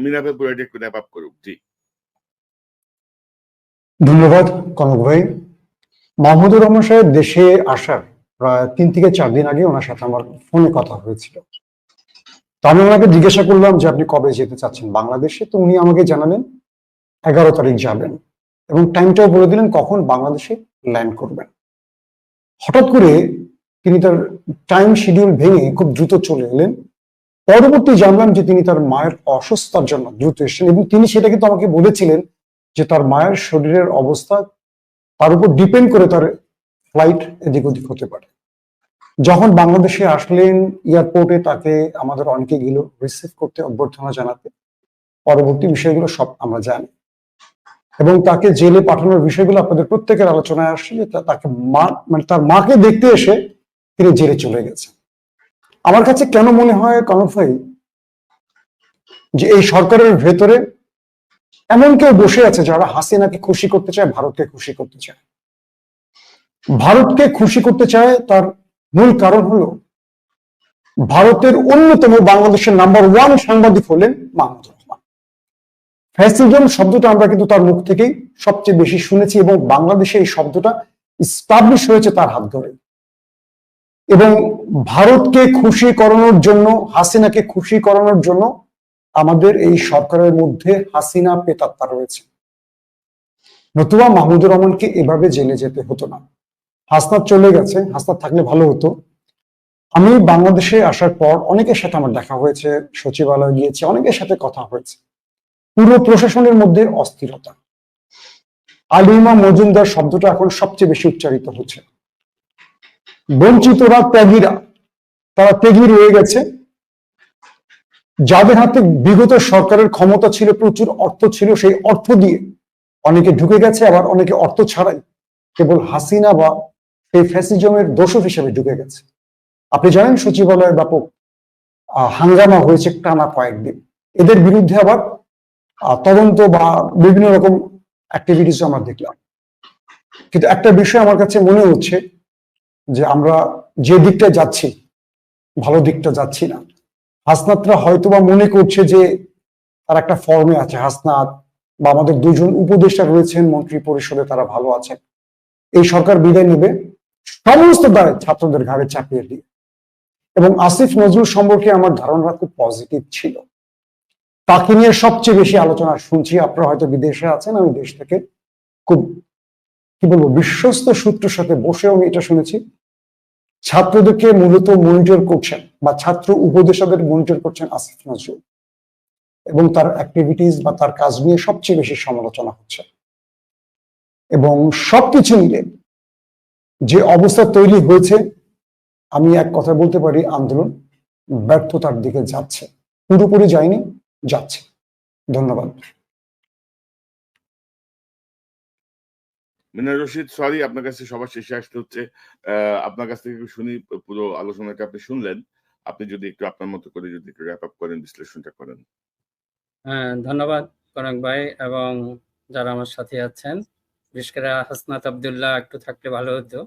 মিনার ভাই পুরো একটু র্যাপ আপ করুক। জি, ধন্যবাদ কনক ভাই। মাহমুদুর রহমান সাহেব দেশে আসার প্রায় 3 থেকে 4 দিন আগে ওনার সাথে আমার ফোনে কথা হয়েছিল। তো আমি ওনাকে জিজ্ঞাসা করলাম যে আপনি কবে যেতে চাচ্ছেন বাংলাদেশে। তো উনি আমাকে জানালেন 11 তারিখ যাবেন এবং টাইমটাও বলে দিলেন কখন বাংলাদেশে ল্যান্ড করবেন। হঠাৎ করে তিনি তার টাইম শিডিউল ভেঙে খুব দ্রুত চলে এলেন। পরবর্তী জানলাম যে তিনি তার মায়ের অসুস্থতার জন্য দ্রুত এসেছেন, এবং তিনি সেটা কিন্তু আমাকে বলেছিলেন যে তার মায়ের শরীরের অবস্থা তার উপর ডিপেন্ড করে তার ফ্লাইট এদিক ওদিক হতে পারে। যখন বাংলাদেশে আসলেন এয়ারপোর্টে তাকে আমাদের অনেকে গেল রিসিভ করতে, অভ্যর্থনা জানাতে। পরবর্তী বিষয়গুলো সব আমরা জানি, এবং তাকে জেলে পাঠানোর বিষয়গুলো আপনাদের প্রত্যেকের আলোচনায় আসছে যে তাকে মানে তার মাকে দেখতে এসে তিনি জেলে চলে গেছেন। আমার কাছে কেন মনে হয় কনক ভাই যে এই সরকারের ভেতরে এমন কেউ বসে আছে যারা হাসিনাকে খুশি করতে চায়, ভারতকে খুশি করতে চায়। ভারতকে খুশি করতে চায় তার মূল কারণ হলো ভারতের অন্যতম বাংলাদেশের নাম্বার 1 সাংবাদিক হলেন মাহমুদুর রহমান। ফ্যাসিজম শব্দটা আমরা কিন্তু তার মুখ থেকেই সবচেয়ে বেশি শুনেছি, এবং বাংলাদেশে এই শব্দটা ইস্টাবলিশ হয়েছে তার হাত ধরে। এবং ভারতকে খুশি করানোর জন্য, হাসিনাকে খুশি করানোর জন্য আমাদের এই সরকারের মধ্যে হাসিনা পেতাত্তা রয়েছে। নতুবা মাহমুদুর রহমানকে এভাবে জেলে যেতে হতো না। হাসনাত চলে গেছে, হাসনাত থাকলে ভালো হতো। আমি বাংলাদেশে আসার পর অনেকের সাথে আমার দেখা হয়েছে, সচিবালয়ে গিয়েছি, অনেকের সাথে কথা হয়েছে। পুরো প্রশাসনের মধ্যে অস্থিরতা। আলিমা মজুমদার শব্দটা এখন সবচেয়ে বেশি উচ্চারিত হচ্ছে। বঞ্চিতরা, ত্যাগীরা, তারা ত্যাগী রয়ে গেছে। যাদের হাতে বিগত সরকারের ক্ষমতা ছিল, প্রচুর অর্থ ছিল, সেই অর্থ দিয়ে অনেকে ঢুকে গেছে, আবার অনেকে অর্থ ছাড়াই কেবল হাসিনা বা এই ফ্যাসিজমের দোষর হিসেবে ঢুকে গেছে। আপনি জানেন সচিবালয়ে ব্যাপক হাঙ্গামা হয়েছে টানা কয়েকদিন। এদের বিরুদ্ধে আবার তদন্ত বা বিভিন্ন রকম অ্যাক্টিভিটিস আমরা দেখলাম। কিন্তু একটা বিষয় আমার কাছে মনে হচ্ছে যে আমরা যে দিকটা যাচ্ছি, ভালো দিকটা যাচ্ছি না। হাসনাতরা হয়তোবা মনে করছে যে তার একটা ফর্মে আছে, হাসনাত বা আমাদের দুজন উপদেষ্টা রয়েছেন মন্ত্রী পরিষদে, তারা ভালো আছেন। এই সরকার বিদায় নেবে সমস্ত দায় ছাত্রদের ঘাড়ে চাপিয়ে দিয়ে। এবং আসিফ নজরুল সম্পর্কে আমার ধারণা খুব পজিটিভ ছিল। তাকে নিয়ে সবচেয়ে বেশি আলোচনা শুনছি। আপনারা হয়তো বিদেশে আছেন, আমি দেশ থেকে খুব কি বলবো বিশ্বস্ত সূত্রের সাথে বসে আমি এটা শুনেছি, ছাত্রদেরকে মূলত মনিটর করছেন বা ছাত্র উপদেষ্টাদের মনিটর করছেন আসিফ নজরুল, এবং তার অ্যাক্টিভিটিস বা তার কাজ নিয়ে সবচেয়ে বেশি সমালোচনা হচ্ছে। এবং সবকিছু মিলে যে অবস্থা তৈরি হয়েছে, আমি এক কথা বলতে পারি আন্দোলন ব্যর্থতার দিকে যাচ্ছে। পুরোপুরি যায়নি, যাচ্ছে। ধন্যবাদ। মিনার রশিদ, সরি আপনার কাছে সবার শেষে আসতে হচ্ছে। আপনার কাছ থেকে শুনি, পুরো আলোচনাটা আপনি শুনলেন। আপনি যদি একটু আপনার মতো করে যদি একটু র্যাপ আপ করেন, বিশ্লেষণটা করেন। হ্যাঁ, ধন্যবাদ কনক ভাই এবং যারা আমার সাথে আছেন, বিশেষ করে হাসনাত আব্দুল্লাহ একটু থাকলে ভালো হতো।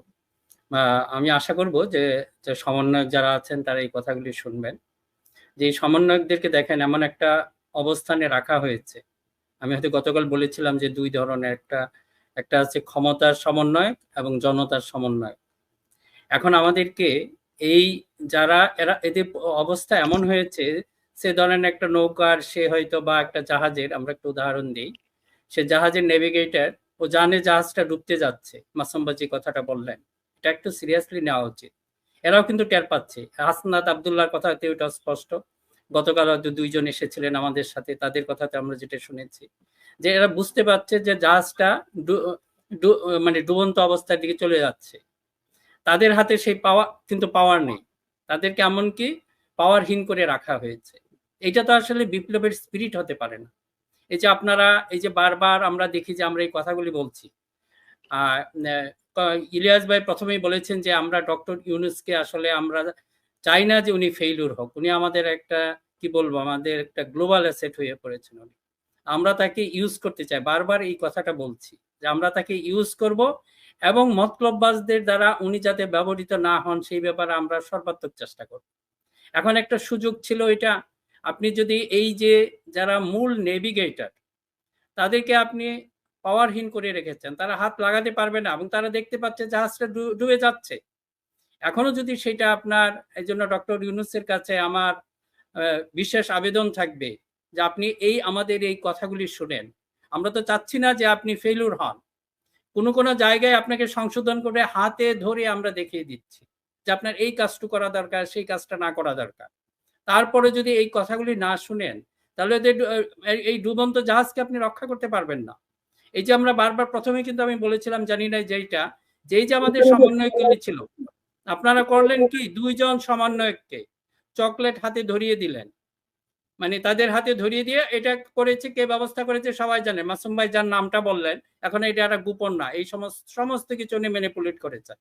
আমি আশা করব যে সমন্বয়ক যারা আছেন তারা এই কথাগুলি শুনবেন। যে এই সমন্বয়কদেরকে দেখেন এমন একটা অবস্থানে রাখা হয়েছে। আমি হয়তো গতকাল বলেছিলাম যে দুই ধরনের, একটা আছে ক্ষমতার সমন্বয় এবং জনতার সমন্বয়। এখন আমাদেরকে এই যারা এদের অবস্থা এমন হয়েছে, সে ধরেন একটা নৌকার, সে হয়তো বা একটা জাহাজের, আমরা একটা উদাহরণ দিই, সে জাহাজের নেভিগেটর, ও জানে জাহাজটা ডুবতে যাচ্ছে। মাসুমবাজি কথাটা বললেন, এটা একটু সিরিয়াসলি নেওয়া উচিত। এরাও কিন্তু টের পাচ্ছে। হাসনাত আব্দুল্লাহর কথাতে ওটা স্পষ্ট। গতকাল হয়তো দুইজন এসেছিলেন আমাদের সাথে, তাদের কথাতে আমরা যেটা শুনেছি যে এরা বুঝতে পারছে যে জাহাজটা মানে ডুবন্ত অবস্থার দিকে চলে যাচ্ছে। তাদের হাতে সেই পাওয়ার নেই, তাদেরকে এমনকি পাওয়ারহীন করে রাখা হয়েছে। এটা তো আসলে বিপ্লবের স্পিরিট হতে পারে না। এই যে আপনারা, এই যে বারবার আমরা দেখি যে আমরা এই কথাগুলি বলছি। ইলিয়াস ভাই প্রথমেই বলেছেন যে আমরা ডক্টর ইউনূসকে আসলে আমরা চাই না যে উনি ফেইলুর হোক। উনি আমাদের একটা কি বলবো, আমাদের একটা গ্লোবাল অ্যাসেট হয়ে পড়েছেন উনি। আমরা তাকে ইউজ করতে চাই, বারবার এই কথাটা বলছি যে আমরা তাকে ইউজ করব, এবং মতলববাজদের দ্বারা উনি যাতে ব্যবহৃত না হন সেই ব্যাপারে আমরা সর্বাত্মক চেষ্টা করব। এখন একটা সুযোগ ছিল এটা, আপনি যদি এই যে যারা মূল নেভিগেটর তাদেরকে আপনি পাওয়ারহীন করে রেখেছেন, তারা হাত লাগাতে পারবে না এবং তারা দেখতে পাচ্ছে জাহাজটা ডুবে যাচ্ছে। এখনো যদি সেটা আপনার, এই জন্য ডক্টর ইউনূসের কাছে আমার বিশেষ আবেদন থাকবে যে আপনি আমাদের এই কথাগুলি শুনেন। আমরা তো চাচ্ছি না যে আপনি ফেইলুর হন, কোনো জায়গায় আপনাকে সংশোধন করে হাতে ধরে আমরা দেখিয়ে দিচ্ছি যে আপনার এই কাজটু করা দরকার, সেই কাজটা না করা দরকার। তারপরে যদি এই কথাগুলি না শুনেন, তাহলে এই ডুবন্ত জাহাজকে আপনি রক্ষা করতে পারবেন না। এই যে আমরা বারবার প্রথমে কিন্তু আমি বলেছিলাম, জানি না যেই যে আমাদের সমন্বয়গুলি ছিল, আপনারা করলেন কি, 2 জন সমন্বয়ককে চকলেট হাতে ধরিয়ে দিলেন। মানে তাদের হাতে ধরিয়ে দিয়ে এটা করেছে, কে ব্যবস্থা করেছে সবাই জানে, মাসুম ভাই যার নামটা বললেন, এখন এটা একটা গোপন না, এই সমস্ত কিছু নিয়ে ম্যানিপুলেট করেছে।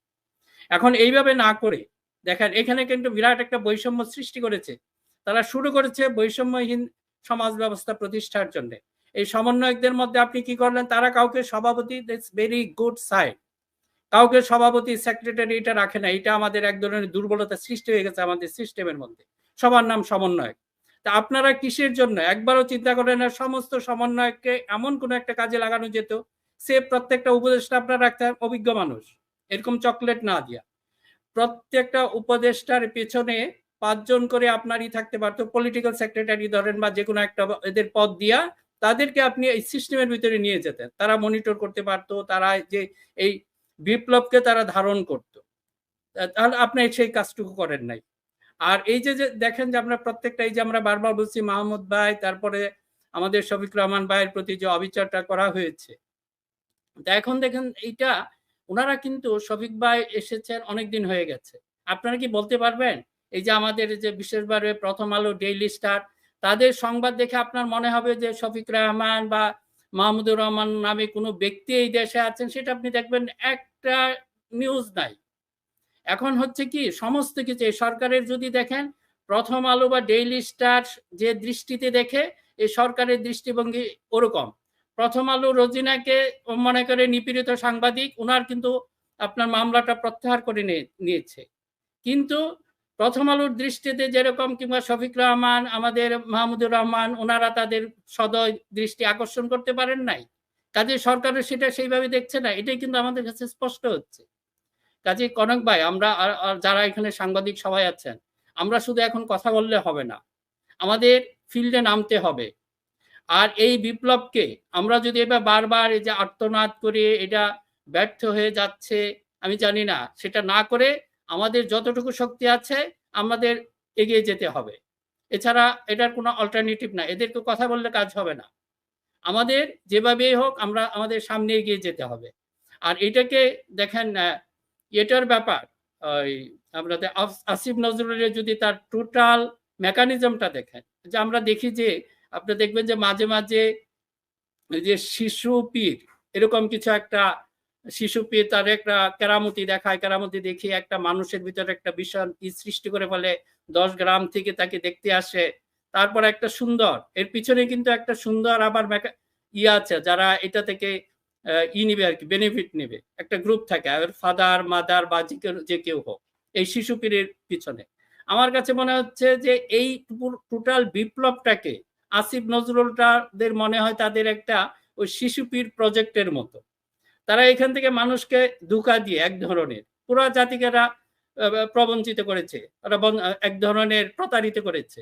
এখন এইভাবে না করে দেখেন, এখানে কিন্তু বিরাট একটা বৈষম্য সৃষ্টি করেছে। তারা শুরু করেছে বৈষম্যহীন সমাজ ব্যবস্থা প্রতিষ্ঠার জন্য। এই সমন্বয়কদের মধ্যে আপনি কি করলেন, তারা কাউকে সভাপতি, দ্যাটস ভেরি গুড সাইড, কাউকে সভাপতি সেক্রেটারি এটা রাখে না। এটা আমাদের এক ধরনের দুর্বলতা সৃষ্টি হয়ে গেছে আমাদের সিস্টেমের মধ্যে, সবার নাম সমন্বয়ক। তা আপনারা কিসের জন্য একবারও চিন্তা করেন না সমস্ত সমন্বয়ককে এমন কোনো একটা কাজে লাগানো যেত, সে প্রত্যেকটা উপদেষ্টা আপনারা রাখতেন অভিজ্ঞ মানুষ, এরকম চকলেট না দিয়া। প্রত্যেকটা উপদেষ্টার পেছনে 5 জন করে আপনারই থাকতে পারতো, পলিটিক্যাল সেক্রেটারি ধরেন বা যে কোনো একটা এদের পদ দিয়া তাদেরকে আপনি এই সিস্টেমের ভিতরে নিয়ে যেতেন, তারা মনিটর করতে পারতো, তারা যে এই বিপ্লবকে তারা ধারণ করত। তাহলে আপনি সেই কাজটুকু করেন নাই। আর এই যে দেখেন যে আমরা প্রত্যেকটা, এই যে আমরা বারবার বলছি মাহমুদ ভাই, তারপরে আমাদের শফিক রহমান ভাইয়ের প্রতি যে অবিচারটা করা হয়েছে, এখন দেখেন এইটা ওনারা কিন্তু, শফিক ভাই এসেছেন অনেকদিন হয়ে গেছে, আপনারা কি বলতে পারবেন এই যে আমাদের যে বিশেষভাবে প্রথম আলো, ডেইলি স্টার, তাদের সংবাদ দেখে আপনার মনে হবে যে শফিক রহমান বা মাহমুদুর রহমান নামে কোনো ব্যক্তি এই দেশে আছেন? সেটা আপনি দেখবেন একটা নিউজ নাই। এখন হচ্ছে কি, সমস্ত কিছু সরকারের যদি দেখেন, প্রথম আলো বা ডেইলি স্টার যে দৃষ্টিতে দেখে, এই সরকারের দৃষ্টিভঙ্গি ওরকম। প্রথম আলো রোজিনাকে মনে করে নিপীড়িত সাংবাদিক, ওনার কিন্তু আপনার মামলাটা প্রত্যাহার করে নিয়েছে। কিন্তু প্রথম আলোর দৃষ্টিতে যেরকম, কিংবা শফিক রহমান, আমাদের মাহমুদুর রহমান, ওনারা তাদের সদয় দৃষ্টি আকর্ষণ করতে পারেন নাই, কাজে সরকারের সেটা সেইভাবে দেখছে না। এটাই কিন্তু আমাদের কাছে স্পষ্ট হচ্ছে। কাজে কনক ভাই, আমরা যারা এখানে সাংবাদিক সবাই আছেন, আমরা শুধু এখন কথা বললে হবে না, আমাদের ফিল্ডে নামতে হবে। আর এই বিপ্লবকে আমরা যদি এবার বারবার এই যে আর্তনাদ করে এটা ব্যর্থ হয়ে যাচ্ছে, আমি জানি না, সেটা না করে আমাদের যতটুকু শক্তি আছে আমাদের এগিয়ে যেতে হবে। এছাড়া এটার কোনো অল্টারনেটিভ না, এদেরকে কথা বললে কাজ হবে না। আমাদের যেভাবেই হোক আমরা আমাদের সামনে এগিয়ে যেতে হবে। আর এটাকে দেখেন, এটার ব্যাপার, আমাদের আসিফ নজরুলের যদি তার টোটাল মেকানিজমটা দেখেন, যে আমরা দেখি যে আপনি দেখবেন যে মাঝে মাঝে যে শিশু পীর, এরকম কিছু একটা শিশু পীর তার একটা কেরামতি দেখায়, কেরামতি দেখিয়ে একটা মানুষের ভিতরে একটা বিশাল সৃষ্টি করে ফেলে, 10 গ্রাম থেকে তাকে দেখতে আসে, তারপর একটা সুন্দর, এর পিছনে কিন্তু একটা সুন্দর আবার আছে যারা এটা থেকে নিবে আর কি, বেনিফিট নেবে, একটা গ্রুপ থাকে, আর ফাদার মাদার বা যে কেউ হোক, এই শিশু পীরের পিছনে। আমার কাছে মনে হচ্ছে যে এই টোটাল বিপ্লবটাকে আসিফ নজরুলদের মনে হয় তাদের একটা ওই শিশু পীর প্রজেক্টের মতো। তারা এখান থেকে মানুষকে ধোঁকা দিয়ে এক ধরনের পুরো জাতিকে প্রবঞ্চিত করেছে, এক ধরনের প্রতারিত করেছে।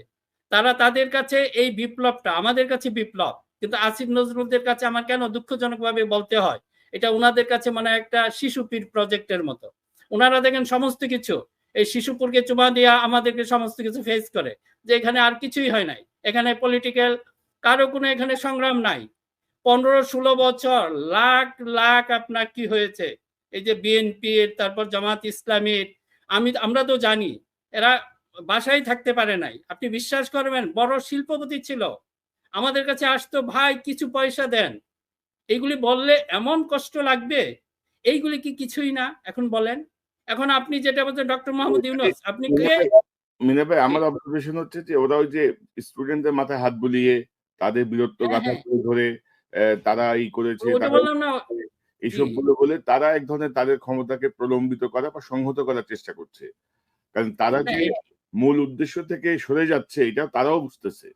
তারা তাদের কাছে এই বিপ্লবটা, আমাদের কাছে বিপ্লব, কিন্তু আসিফ নজরুলদের কাছে আমার কেন দুঃখজনকভাবে বলতে হয়, এটা ওনাদের কাছে মানে একটা শিশু পীর প্রজেক্টের মতো। ওনারা দেখেন সমস্ত কিছু এই শিশুপুরকে চুমা দিয়া আমাদেরকে সমস্ত কিছু ফেস করে, যে এখানে আর কিছুই হয় নাই, এখানে পলিটিক্যাল কারো কোনো এখানে সংগ্রাম নাই। 15-16 বছর লাখ লাখ আপনার কি হয়েছে, এই যে বিএনপির, তারপর জামাত ইসলামীর, আমরা তো জানি এরা বাসায় থাকতে পারে নাই। আপনি বিশ্বাস করবেন, বড় শিল্পপতি ছিল, আমাদের কাছে আসতো, ভাই কিছু পয়সা দেন, এইগুলি বললে এমন কষ্ট লাগবে, এইগুলি কি কিছুই না? এখন বলেন, এখন আপনি যেটা বলছেন ডক্টর মোহাম্মদ ইউনূস, আপনি কে? মিনা ভাই, আমার অবজারভেশন হচ্ছে যে ওরা ওই যে স্টুডেন্টদের মাথায় হাত বুলিয়ে তাদের বীরত্ব গাথা ধরে তারা এই করেছে, এইসব বলে তারা এক ধরনের তাদের ক্ষমতাকে প্রলম্বিত করা বা সংহত করার চেষ্টা করছে। কারণ তারা যে মূল উদ্দেশ্য থেকে সরে যাচ্ছে এটা তারাও বুঝতেছে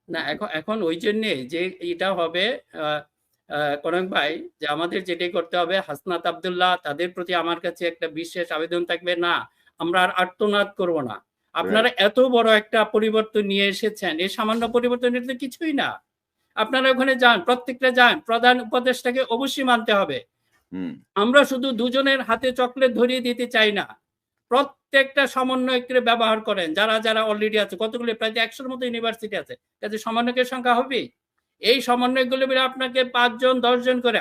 না। এখন ওই জন্যে যে এটা হবে কনক ভাই, যে আমাদের যেটাই করতে হবে, হাসনাত আব্দুল্লাহ তাদের প্রতি আমার কাছে একটা বিশেষ আবেদন থাকবে, না আমরা আর আর্তনাদ করব না। আপনারা এত বড় একটা পরিবর্তন নিয়ে এসেছেন, এই সামান্য পরিবর্তন এটা কিছুই না। আপনারা ওখানে যান, প্রত্যেকটা যান, প্রধান উপদেষ্টাকে অবশ্যই মানতে হবে, হুম। আমরা শুধু দুজনের হাতে চকলেট ধরিয়ে দিতে চাই না, প্রত্যেকটা সমন্বয়কে ব্যবহার করেন যারা যারা অলরেডি আছে, কতগুলো প্রায় 100-র মতো ইউনিভার্সিটি আছে, কাজে সমন্বয়কের সংখ্যা হবে। এই সমন্বয়গুলো মিলে আপনাকে 5 জন 10 জন করে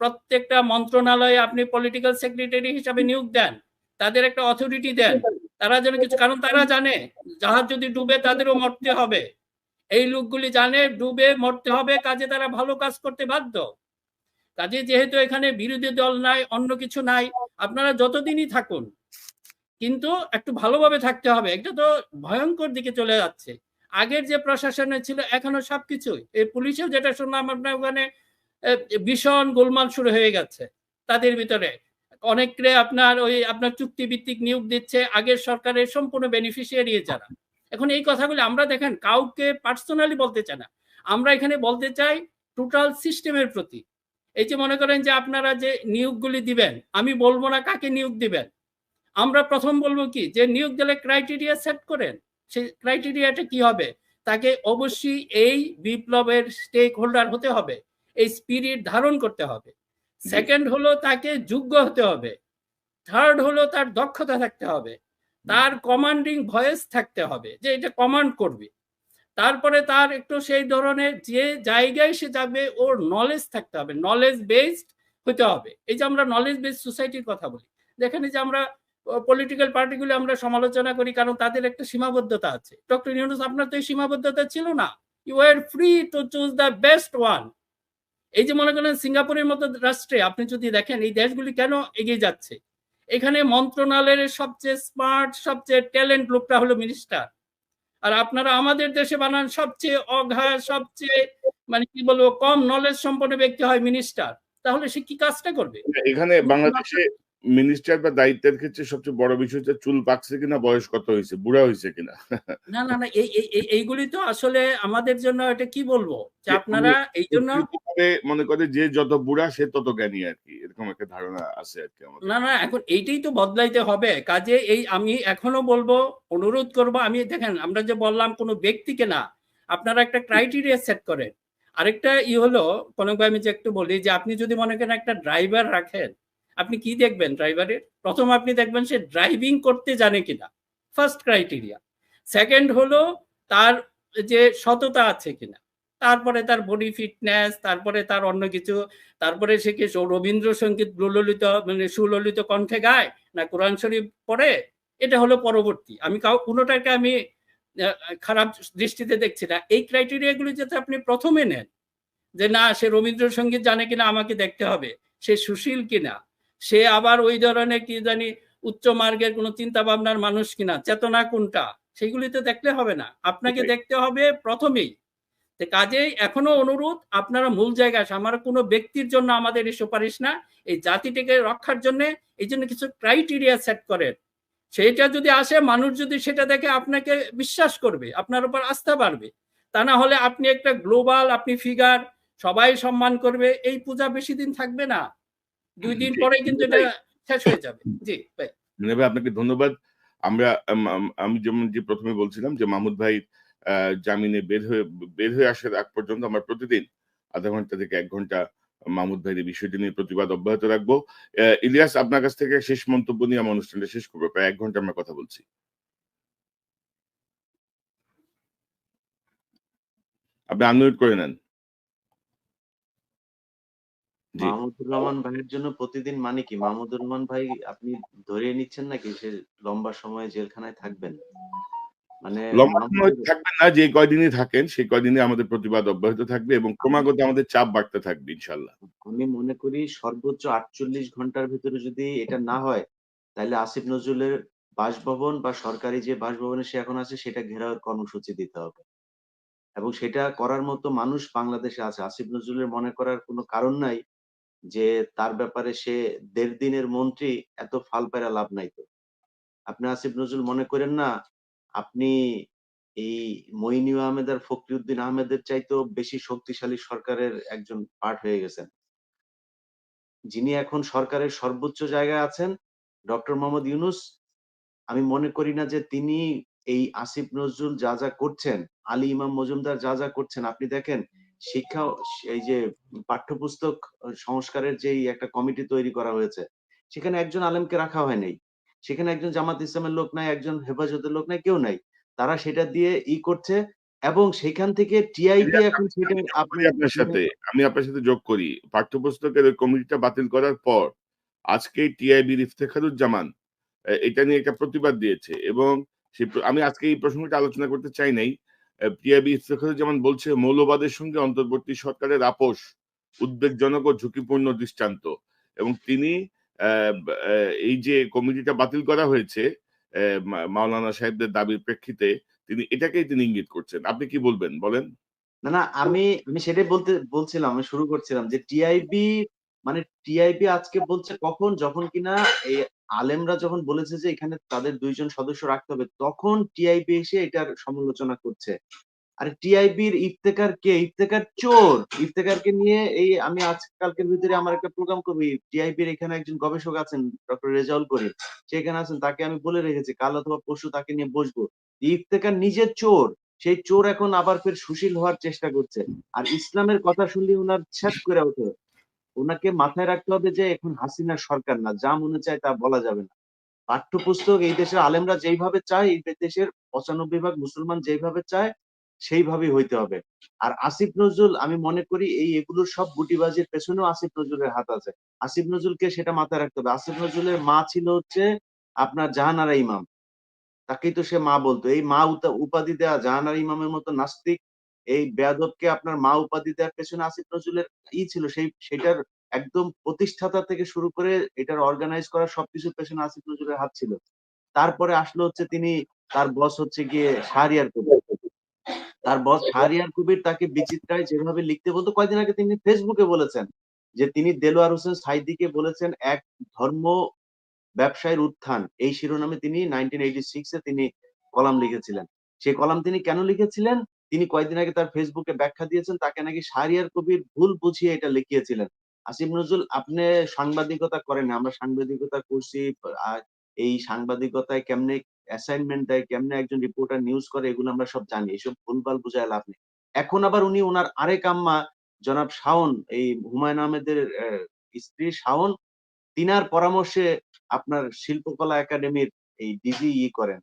প্রত্যেকটা মন্ত্রণালয়ে আপনি পলিটিক্যাল সেক্রেটারি হিসাবে নিয়োগ দেন, তাদের একটা অথরিটি দেন, তারা যেন কিছু, কারণ তারা জানে জাহাজ যদি ডুবে তাদেরও মরতে হবে, এই লোকগুলি জানে ডুবে মরতে হবে, কাজে তারা ভালো কাজ করতে বাধ্য। কাজে যেহেতু এখানে বিরোধী দল নাই, অন্য কিছু নাই, আপনারা যতদিনই থাকুন কিন্তু একটু ভালোভাবে থাকতে হবে। এটা তো ভয়ঙ্কর দিকে চলে যাচ্ছে। আগের যে প্রশাসনে ছিল এখনো সবকিছু, এই পুলিশেও যেটা শুনলাম আপনার ওখানে ভীষণ গোলমাল শুরু হয়ে গেছে তাদের ভিতরে। অনেকে আপনার চুক্তিভিত্তিক নিয়োগ দিচ্ছে আগের সরকারের সম্পূর্ণ বেনিফিশিয়ারি যারা। এখন এই কথাগুলো আমরা দেখেন কাউকে পার্সোনালি বলতে চাই না, আমরা এখানে বলতে চাই টোটাল সিস্টেমের প্রতি। এই যে মনে করেন যে আপনারা যে নিয়োগগুলি দিবেন, আমি বলবো না কাকে নিয়োগ দিবেন, আমরা প্রথম বলবো কি যে নিয়োগ দিলে ক্রাইটেরিয়া সেট করেন। সেই ক্রাইটেরিয়াটা কি হবে, তাকে অবশ্যই এই বিপ্লবের স্টেক হোল্ডার হতে হবে, এই স্পিরিট ধারণ করতে হবে। সেকেন্ড হলো তাকে যোগ্য হতে হবে। থার্ড হলো তার দক্ষতা থাকতে হবে, তার কমান্ডিং ভয়েস থাকতে হবে যে এটা কমান্ড করবে। তারপরে তার একটু সেই ধরনের যে জায়গায় সে যাবে ওর নলেজ থাকতে হবে, নলেজ বেসড হতে হবে। এই যে আমরা নলেজ বেসড সোসাইটির কথা বলি, দেখেন যে আমরা পলিটিক্যাল পার্টিগুলো আমরা সমালোচনা করি কারণ তাদের একটা সীমাবদ্ধতা আছে। ডক্টর ইউনূস আপনার তো এই সীমাবদ্ধতা ছিল না, you are free to choose the best one. এই যে মনে করেন সিঙ্গাপুরের মতো রাষ্ট্রে আপনি যদি দেখেন এই দেশগুলি কেন এগিয়ে যাচ্ছে, এখানে মন্ত্রণালয়ের সবচেয়ে স্মার্ট সবচেয়ে ট্যালেন্ট লোকটা হলো মিনিস্টার, আর আপনারা আমাদের দেশে বানান সবচেয়ে অঘা সবচেয়ে মানে কি বলবো কম নলেজ সম্পন্ন ব্যক্তি হয় মিনিস্টার, তাহলে সে কি কাজটা করবে? এখানে বাংলাদেশে মিনিস্টার বা দায়িত্বের ক্ষেত্রে সবচেয়ে বড় বিষয় হচ্ছে চুল পাকছে কিনা, বয়স কত হয়েছে, বুড়া হয়েছে কিনা। না না না এইগুলি তো আসলে আমাদের জন্য এটা কি বলবো যে আপনারা এই জন্য মনে করে যে যত বুড়া সে তত জ্ঞানী আর কি, এরকম একটা ধারণা আছে আর কি আমাদের। না না এখন এইটাই তো বদলাইতে হবে। কাজে এই আমি এখনো বলবো, অনুরোধ করব, আমি দেখেন আমরা যে বললাম কোনো ব্যক্তিকে না, আপনারা একটা ক্রাইটেরিয়া সেট করেন। আরেকটা হলো কনক ভাই, আমি যে একটু বলি যে আপনি যদি মনে করেন একটা ড্রাইভার রাখেন, আপনি কি দেখবেন ড্রাইভারের? প্রথম আপনি দেখবেন সে ড্রাইভিং করতে জানে কিনা, ফার্স্ট ক্রাইটেরিয়া। সেকেন্ড হলো তার যে সততা আছে কিনা, তারপরে তার বডি ফিটনেস, তারপরে তার অন্য কিছু, তারপরে সে কি রবীন্দ্রসঙ্গীত ললিত মানে সুললিত কণ্ঠে গায় না কোরআন শরীফ পড়ে, এটা হলো পরবর্তী। আমি কোনোটাকে আমি খারাপ দৃষ্টিতে দেখছি না। এই ক্রাইটেরিয়াগুলি যাতে আপনি প্রথমে নেন, যে না সে রবীন্দ্রসঙ্গীত জানে কিনা আমাকে দেখতে হবে, সে সুশীল কিনা, সে আবার ওই ধরনের কি জানি উচ্চ মার্গের কোনো চিন্তা ভাবনার মানুষ কিনা, চেতনা কোনটা, সেগুলিতে দেখলে হবে না, আপনাকে দেখতে হবে প্রথমেই। কাজেই এখনো অনুরোধ, আপনারা মূল জায়গায়, আমার কোনো ব্যক্তির জন্য আমাদের এই সুপারিশ না, এই জাতিটিকে রক্ষার জন্য এই জন্য কিছু ক্রাইটেরিয়া সেট করেন। সেইটা যদি আসে, মানুষ যদি সেটা দেখে আপনাকে বিশ্বাস করবে, আপনার উপর আস্থা বাড়বে। তা না হলে আপনি একটা গ্লোবাল আপনি ফিগার, সবাই সম্মান করবে, এই পূজা বেশি দিন থাকবে না, 2 দিন পরে কিন্তু এটা শেষ হয়ে যাবে। জি ভাই, আপনাকে ধন্যবাদ। আমরা আমি যেমন যে প্রথমে বলছিলাম যে মাহমুদ ভাই জামিনে বের হয়ে আসার আগ পর্যন্ত আমরা প্রতিদিন আধা ঘন্টা থেকে 1 ঘন্টা মাহমুদ ভাইয়ের বিষয়টি নিয়ে প্রতিবাদ অব্যাহত রাখবো। ইলিয়াস, আপনার কাছ থেকে শেষ মন্তব্য নিয়ে আমার অনুষ্ঠানটা শেষ করবো। প্রায় 1 ঘন্টা আমরা কথা বলছি। আপনি আনমিউট করে নেন। মাহমুদুর রহমান ভাইয়ের জন্য প্রতিদিন মানে কি? মাহমুদুর রহমান ভাই আপনি ধরে নিচ্ছেন নাকি সে লম্বা সময় জেলখানায় থাকবেন? মানে লম্বা সময় থাকবেন না, যে কয়দিনই থাকেন সেই কয়দিনই আমাদের প্রতিবাদ অব্যাহত থাকবে এবং ক্রমাগত আমাদের চাপ বাড়তে থাকবে ইনশাল্লাহ। আমি মনে করি সর্বোচ্চ 48 ঘন্টার ভিতরে যদি এটা না হয়, তাহলে আসিফ নজরুলের বাসভবন বা সরকারি যে বাসভবনে সে এখন আছে সেটা ঘেরাওয়ের কর্মসূচি দিতে হবে, এবং সেটা করার মতো মানুষ বাংলাদেশে আছে। আসিফ নজরুলের মনে করার কোনো কারণ নাই যে তার ব্যাপারে সে 1.5 দিনের মন্ত্রী, এত ফাল পায়রা লাভ নাই তো। আপনি আসিফ নজরুল মনে করেন না আপনি এই মইনু আহমেদ আর ফখরুদ্দিন আহমেদের চাইতেও বেশি শক্তিশালী সরকারের একজন পার্ট হয়ে গেছেন। যিনি এখন সরকারের সর্বোচ্চ জায়গায় আছেন, ডক্টর মোহাম্মদ ইউনূস, আমি মনে করি না যে তিনি এই আসিফ নজরুল যা যা করছেন, আলী ইমাম মজুমদার যা যা করছেন, আপনি দেখেন শিক্ষা, এই যে পাঠ্যপুস্তক সংস্কারের যেই একটা কমিটি তৈরি করা হয়েছে, সেখানে একজন আলেমকে রাখা হয় নাই। সেখানে একজন জামাত ইসলামের লোক নাই, একজন হেফাজতের লোক নাই, কেউ নাই। তারা সেটা দিয়ে করছে এবং সেখান থেকে টিআইবি ইলিয়াস, এখন সেটা আমি যোগ করি আপনার আপনার সাথে, আমি আপনার সাথে যোগ করি। পাঠ্যপুস্তকের ওই কমিটিটা বাতিল করার পর আজকে টিআইবির ইফতেখারুজ্জামান এটা নিয়ে একটা প্রতিবাদ দিয়েছে এবং আমি আজকে এই প্রসঙ্গটা আলোচনা করতে চাই নাই। টিআইবি ইফতেখারুজ্জামান বলছে মৌলবাদের সঙ্গে অন্তর্বর্তী সরকারের আপোষ উদ্বেগজনক ও ঝুঁকিপূর্ণ দৃষ্টান্ত এবং তিনি এই যে কমিটিটা বাতিল করা হয়েছে মাওলানা সাহেবদের দাবির প্রেক্ষিতে তিনি এটাকেই তিনি ইঙ্গিত করছেন। আপনি কি বলবেন বলেন? না, না, আমি আমি সেটাই বলছিলাম, আমি শুরু করছিলাম যে টিআইবি, মানে টিআইবি আজকে বলছে কখন, যখন কিনা এই আলেমরা যখন বলেছে যে এখানে তাদের 2 জন সদস্য রাখতে হবে, তখন টিআইবি এসে এটার সমালোচনা করছে। আর টিআইবির ইফতেখার কে? ইফতেখার চোর। ইফতেখারকে নিয়ে আমি আজকালকের ভিতরে আমার একটা প্রোগ্রাম করবি। টিআইবির এখানে একজন গবেষক আছেন, ডক্টর রেজাউল করিম, সে এখানে আছেন, তাকে আমি বলে রেখেছি কাল অথবা পরশু তাকে নিয়ে বসবো। ইফতেখার নিজে চোর, সেই চোর এখন আবার ফের সুশীল হওয়ার চেষ্টা করছে। আর ইসলামের কথা শুনলে ওনার ছ্যাঁচ করে ওঠে। ওনাকে মাথায় রাখতে হবে যে এখন হাসিনার সরকার না, যা মনে চায় তা বলা যাবে না। পাঠ্যপুস্তক এই দেশের আলেমরা যেইভাবে চায়, এই দেশের 95% মুসলমান যেইভাবে চায় সেইভাবেই হইতে হবে। আর আসিফ নজরুল, আমি মনে করি এগুলোর সব গুটিবাজির পেছনেও আসিফ নজরুলের হাত আছে। আসিফ নজরুলকে সেটা মাথায় রাখতে হবে। আসিফ নজরুলের মা ছিল হচ্ছে আপনার জাহানারা ইমাম, তাকেই তো সে মা বলতো। এই মা উপাধি দেওয়া, জাহানারা ইমামের মতো নাস্তিক এই বেয়াদবকে আপনার মা উপাধি দেওয়ার পেছনে আসিফ নজরুলের ছিল। সেটার একদম প্রতিষ্ঠাতা থেকে শুরু করে এটার অর্গানাইজ করা সবকিছুর পেছনে আসিফ নজরুলের হাত ছিল। তারপরে আসলো হচ্ছে তার বস হচ্ছে গিয়ে শাহরিয়ার কবির। তার বস শাহরিয়ার কবির তাকে বিচিত্রায় যেভাবে লিখতে বলতো, কয়েকদিন আগে তিনি ফেসবুকে বলেছেন যে তিনি দেলোয়ার হোসেন সাঈদীকে বলেছেন এক ধর্ম ব্যবসায়ের উত্থান, এই শিরোনামে তিনি 1986 তিনি কলাম লিখেছিলেন। সেই কলাম তিনি কেন লিখেছিলেন? তিনি কয়েকদিন আগে তার ফেসবুকে ব্যাখ্যা দিয়েছেন, তাকে নাকি শাহরিয়ার কবির ভুল বুঝিয়ে এটা লিখিয়েছিলেন। আসিফ নজরুল, আপনি সাংবাদিকতা করেন না, আমরা সাংবাদিকতা করছি। আর এই সাংবাদিকতায় কেমনে অ্যাসাইনমেন্ট দেয়, কেমনে একজন রিপোর্টার নিউজ করে, এগুলো আমরা সব জানি। এসব ভুলভাল বুঝায় লাভ নেই। এখন আবার উনি ওনার আরেক আম্মা জনাব শাওন, এই হুমায়ুন আহমেদের স্ত্রী শাওন, তিনার পরামর্শে আপনার শিল্পকলা একাডেমির এই ডিজি করেন,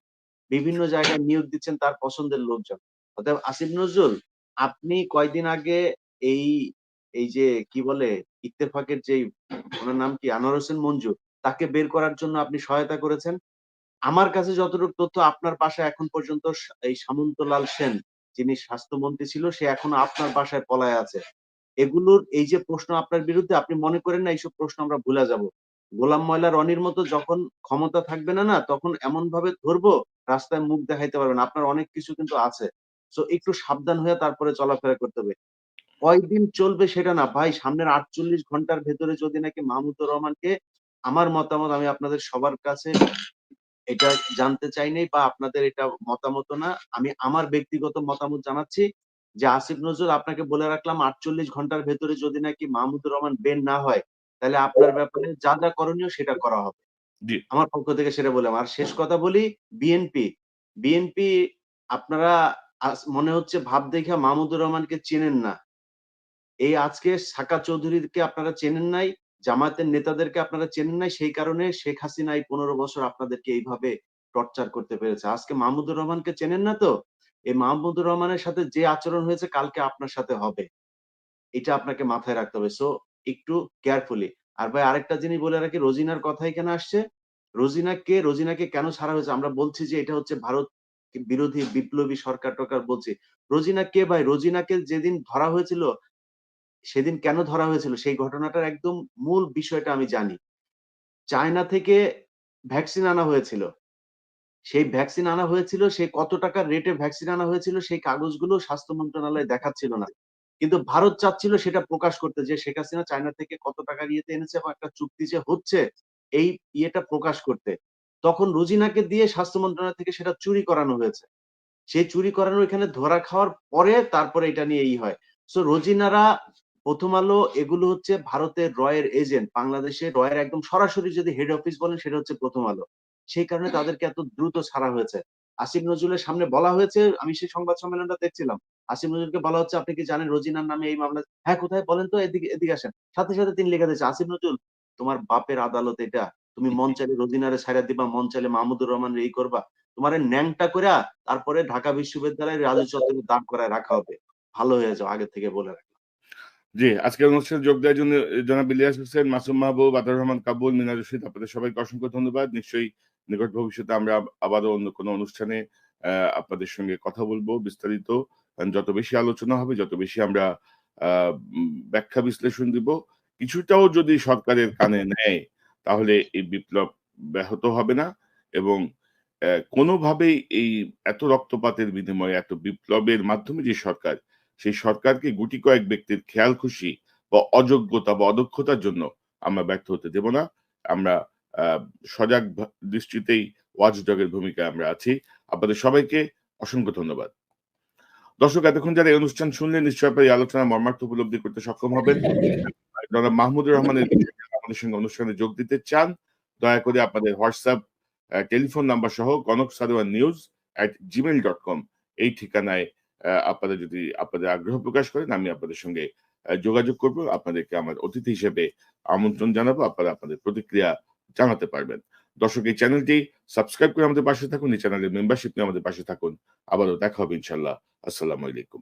বিভিন্ন জায়গায় নিয়োগ দিচ্ছেন তার পছন্দের লোকজন। অতএব আসিফ নজরুল, আপনি কয়দিন আগে এই এই যে কি বলে ইত্তেফাকের যে ওনার নাম কি, আনোয়ার হোসেন মঞ্জু, তাকে বের করার জন্য আপনি সহায়তা করেছেন। আমার কাছে যতটুকু তথ্য, আপনার বাসায় এখন পর্যন্ত এই সামন্তলাল সেন, যিনি স্বাস্থ্যমন্ত্রী ছিল, সে এখনো আপনার বাসায় পলায় আছে। এগুলোর এই যে প্রশ্ন আপনার বিরুদ্ধে, আপনি মনে করেন না এইসব প্রশ্ন আমরা ভুলে যাব? গোলাম ময়লা রনির মতো যখন ক্ষমতা থাকবে না, তখন এমন ভাবে ধরবো রাস্তায় মুখ দেখাইতে পারবেন। আপনার অনেক কিছু কিন্তু আছে। সো একটু সাবধান হয়ে তারপরে চলাফেরা করতে হবে। কয়দিন চলবে সেটা না ভাই, সামনের 48 ঘন্টার ভেতরে যদি নাকি মাহমুদুর রহমানকে, আমার মতামত, আমি আপনাদের সবার কাছে এটা জানতে চাই নাই বা আপনাদের এটা মতামত না, আমি আমার ব্যক্তিগত মতামত জানাচ্ছি যে আসিফ নজরুল, আপনাকে বলে রাখলাম 48 ঘন্টার ভেতরে যদি নাকি মাহমুদুর রহমান বের না হয়, তাহলে আপনার ব্যাপারে যা যা করণীয় সেটা করা হবে। জি। আমার পক্ষ থেকে সেটা বললাম। আর শেষ কথা বলি, বিএনপি বিএনপি আপনারা মনে হচ্ছে ভাব দেখা মাহমুদুর রহমানকে চেনেন না। এই আজকে সাকা চৌধুরীকে আপনারা চেনেন নাই, জামায়াতের নেতাদেরকে আপনারা চেনেন নাই, সেই কারণে শেখ হাসিনা এই 15 বছর আপনাদেরকে এইভাবে টর্চার করতে পেরেছে। আজকে মাহমুদুর রহমানকে চেনেন না তো? এই মাহমুদুর রহমানের সাথে যে আচরণ হয়েছে কালকে আপনার সাথে হবে। এটা আপনাকে মাথায় রাখতে হবে। সো একটু কেয়ারফুলি। আর ভাই আরেকটা জিনিস বলে রাখি, রোজিনার কথা এখানে আসছে। রোজিনা কে? রোজিনাকে কেন ছাড়া হয়েছে? আমরা বলছি যে এটা হচ্ছে ভারত বিরোধী বিপ্লবী সরকার-টরকার বলছি। রোজিনা কে ভাই? রোজিনাকে যেদিন ধরা হয়েছিল, সেদিন কেন ধরা হয়েছিল? সেই ঘটনাটার একদম মূল বিষয়টা আমি জানি। চায়না থেকে ভ্যাকসিন আনা হয়েছিল। সেই ভ্যাকসিন আনা হয়েছিল, সেই কত টাকার রেটে ভ্যাকসিন আনা হয়েছিল সেই কাগজগুলো স্বাস্থ্য মন্ত্রণালয় দেখাচ্ছিল না। কিন্তু ভারত চাচ্ছিল সেটা প্রকাশ করতে, যে শেখ হাসিনা চায়না থেকে কত টাকার ইয়েতে এনেছে এবং একটা চুক্তি যে হচ্ছে, এই ইয়েটা প্রকাশ করতে। তখন রোজিনাকে দিয়ে স্বাস্থ্য মন্ত্রণালয় থেকে সেটা চুরি করানো হয়েছে। সেই চুরি করানো এখানে ধরা খাওয়ার পরে তারপরে এটা নিয়ে হয়। সো রোজিনারা, প্রথম আলো, এগুলো হচ্ছে ভারতের রয়ের এজেন্ট। বাংলাদেশে রয়ের একদম সরাসরি যদি হেড অফিস বলেন সেটা হচ্ছে প্রথম আলো। সেই কারণে তাদেরকে এত দ্রুত ছাড়া হয়েছে। আসিফ নজরুলের সামনে বলা হয়েছে, আমি সেই সংবাদ সম্মেলনটা দেখছিলাম। আসিফ নজরুলকে বলা হচ্ছে আপনি কি জানেন রোজিনার নামে এই মামলা, হ্যাঁ কোথায় বলেন তো, এদিকে এদিকে আসেন, সাথে সাথে তিনি লিখে দিয়েছে আসিফ নজরুল তোমার বাপের আদালত এটা, তুমি মন চাইলে রোজিনারে ছাইড়া দিবা, মন চাইলে মাহমুদুর রহমান এই করবা, তোমার ন্যাংটা করে তারপরে ঢাকা বিশ্ববিদ্যালয়ের রাজু চত্বরে দাঁড় করায় রাখা হবে, ভালো হয়ে যাও, আগে থেকে বলে রাখলাম। জি, আজকের অনুষ্ঠানে যোগ দেওয়ার জন্য জনাব ইলিয়াস হোসেন, মাসুম মাহবুব, আতাউর রহমান কাবুল, মিনার রশিদ, আপনাদের সবাইকে অসংখ্য ধন্যবাদ। নিশ্চয়ই নিকট ভবিষ্যতে আমরা আবারও অন্য কোনো অনুষ্ঠানে আপনাদের সঙ্গে কথা বলবো বিস্তারিত। যত বেশি আলোচনা হবে, যত বেশি আমরা ব্যাখ্যা বিশ্লেষণ দিব, কিছুটাও যদি সরকারের কানে নেয় তাহলে এই বিপ্লব ব্যাহত হবে না এবং কোনোভাবেই এই এত রক্তপাতের বিনিময়ে এত বিপ্লবের মাধ্যমে যে সরকার, সেই সরকারকে গুটি কয়েক ব্যক্তির খেয়াল খুশি বা অযোগ্যতা বা অদক্ষতার জন্য আমরা ব্যর্থ হতে দেব না। আমরা সজাগ দৃষ্টিতেই ওয়াচডগের ভূমিকায় আমরা আছি। আপনাদের সবাইকে অসংখ্য ধন্যবাদ। দর্শক, এতক্ষণ যারা এই অনুষ্ঠান শুনলেন নিশ্চয়ই আপনার এই আলোচনা মর্মার্থ উপলব্ধি করতে সক্ষম হবেন। জনাব মাহমুদুর রহমানের আমাদের সঙ্গে অনুষ্ঠানে যোগ দিতে চান, দয়া করে আপনাদের হোয়াটসঅ্যাপ, টেলিফোন নাম্বার সহ konoksarowannews@gmail.com এই ঠিকানায় আপনাদের যদি আপনাদের আগ্রহ প্রকাশ করেন, আমি আপনাদের সঙ্গে যোগাযোগ করব, আপনাদেরকে আমার অতিথি হিসেবে আমন্ত্রণ জানাবো, আপনারা আপনাদের প্রতিক্রিয়া জানাতে পারবেন। দর্শক, এই চ্যানেলটি সাবস্ক্রাইব করে আমাদের পাশে থাকুন, এই চ্যানেলের মেম্বারশিপ নিয়ে আমাদের পাশে থাকুন। আবারও দেখা হবে ইনশাল্লাহ। আসসালামু আলাইকুম।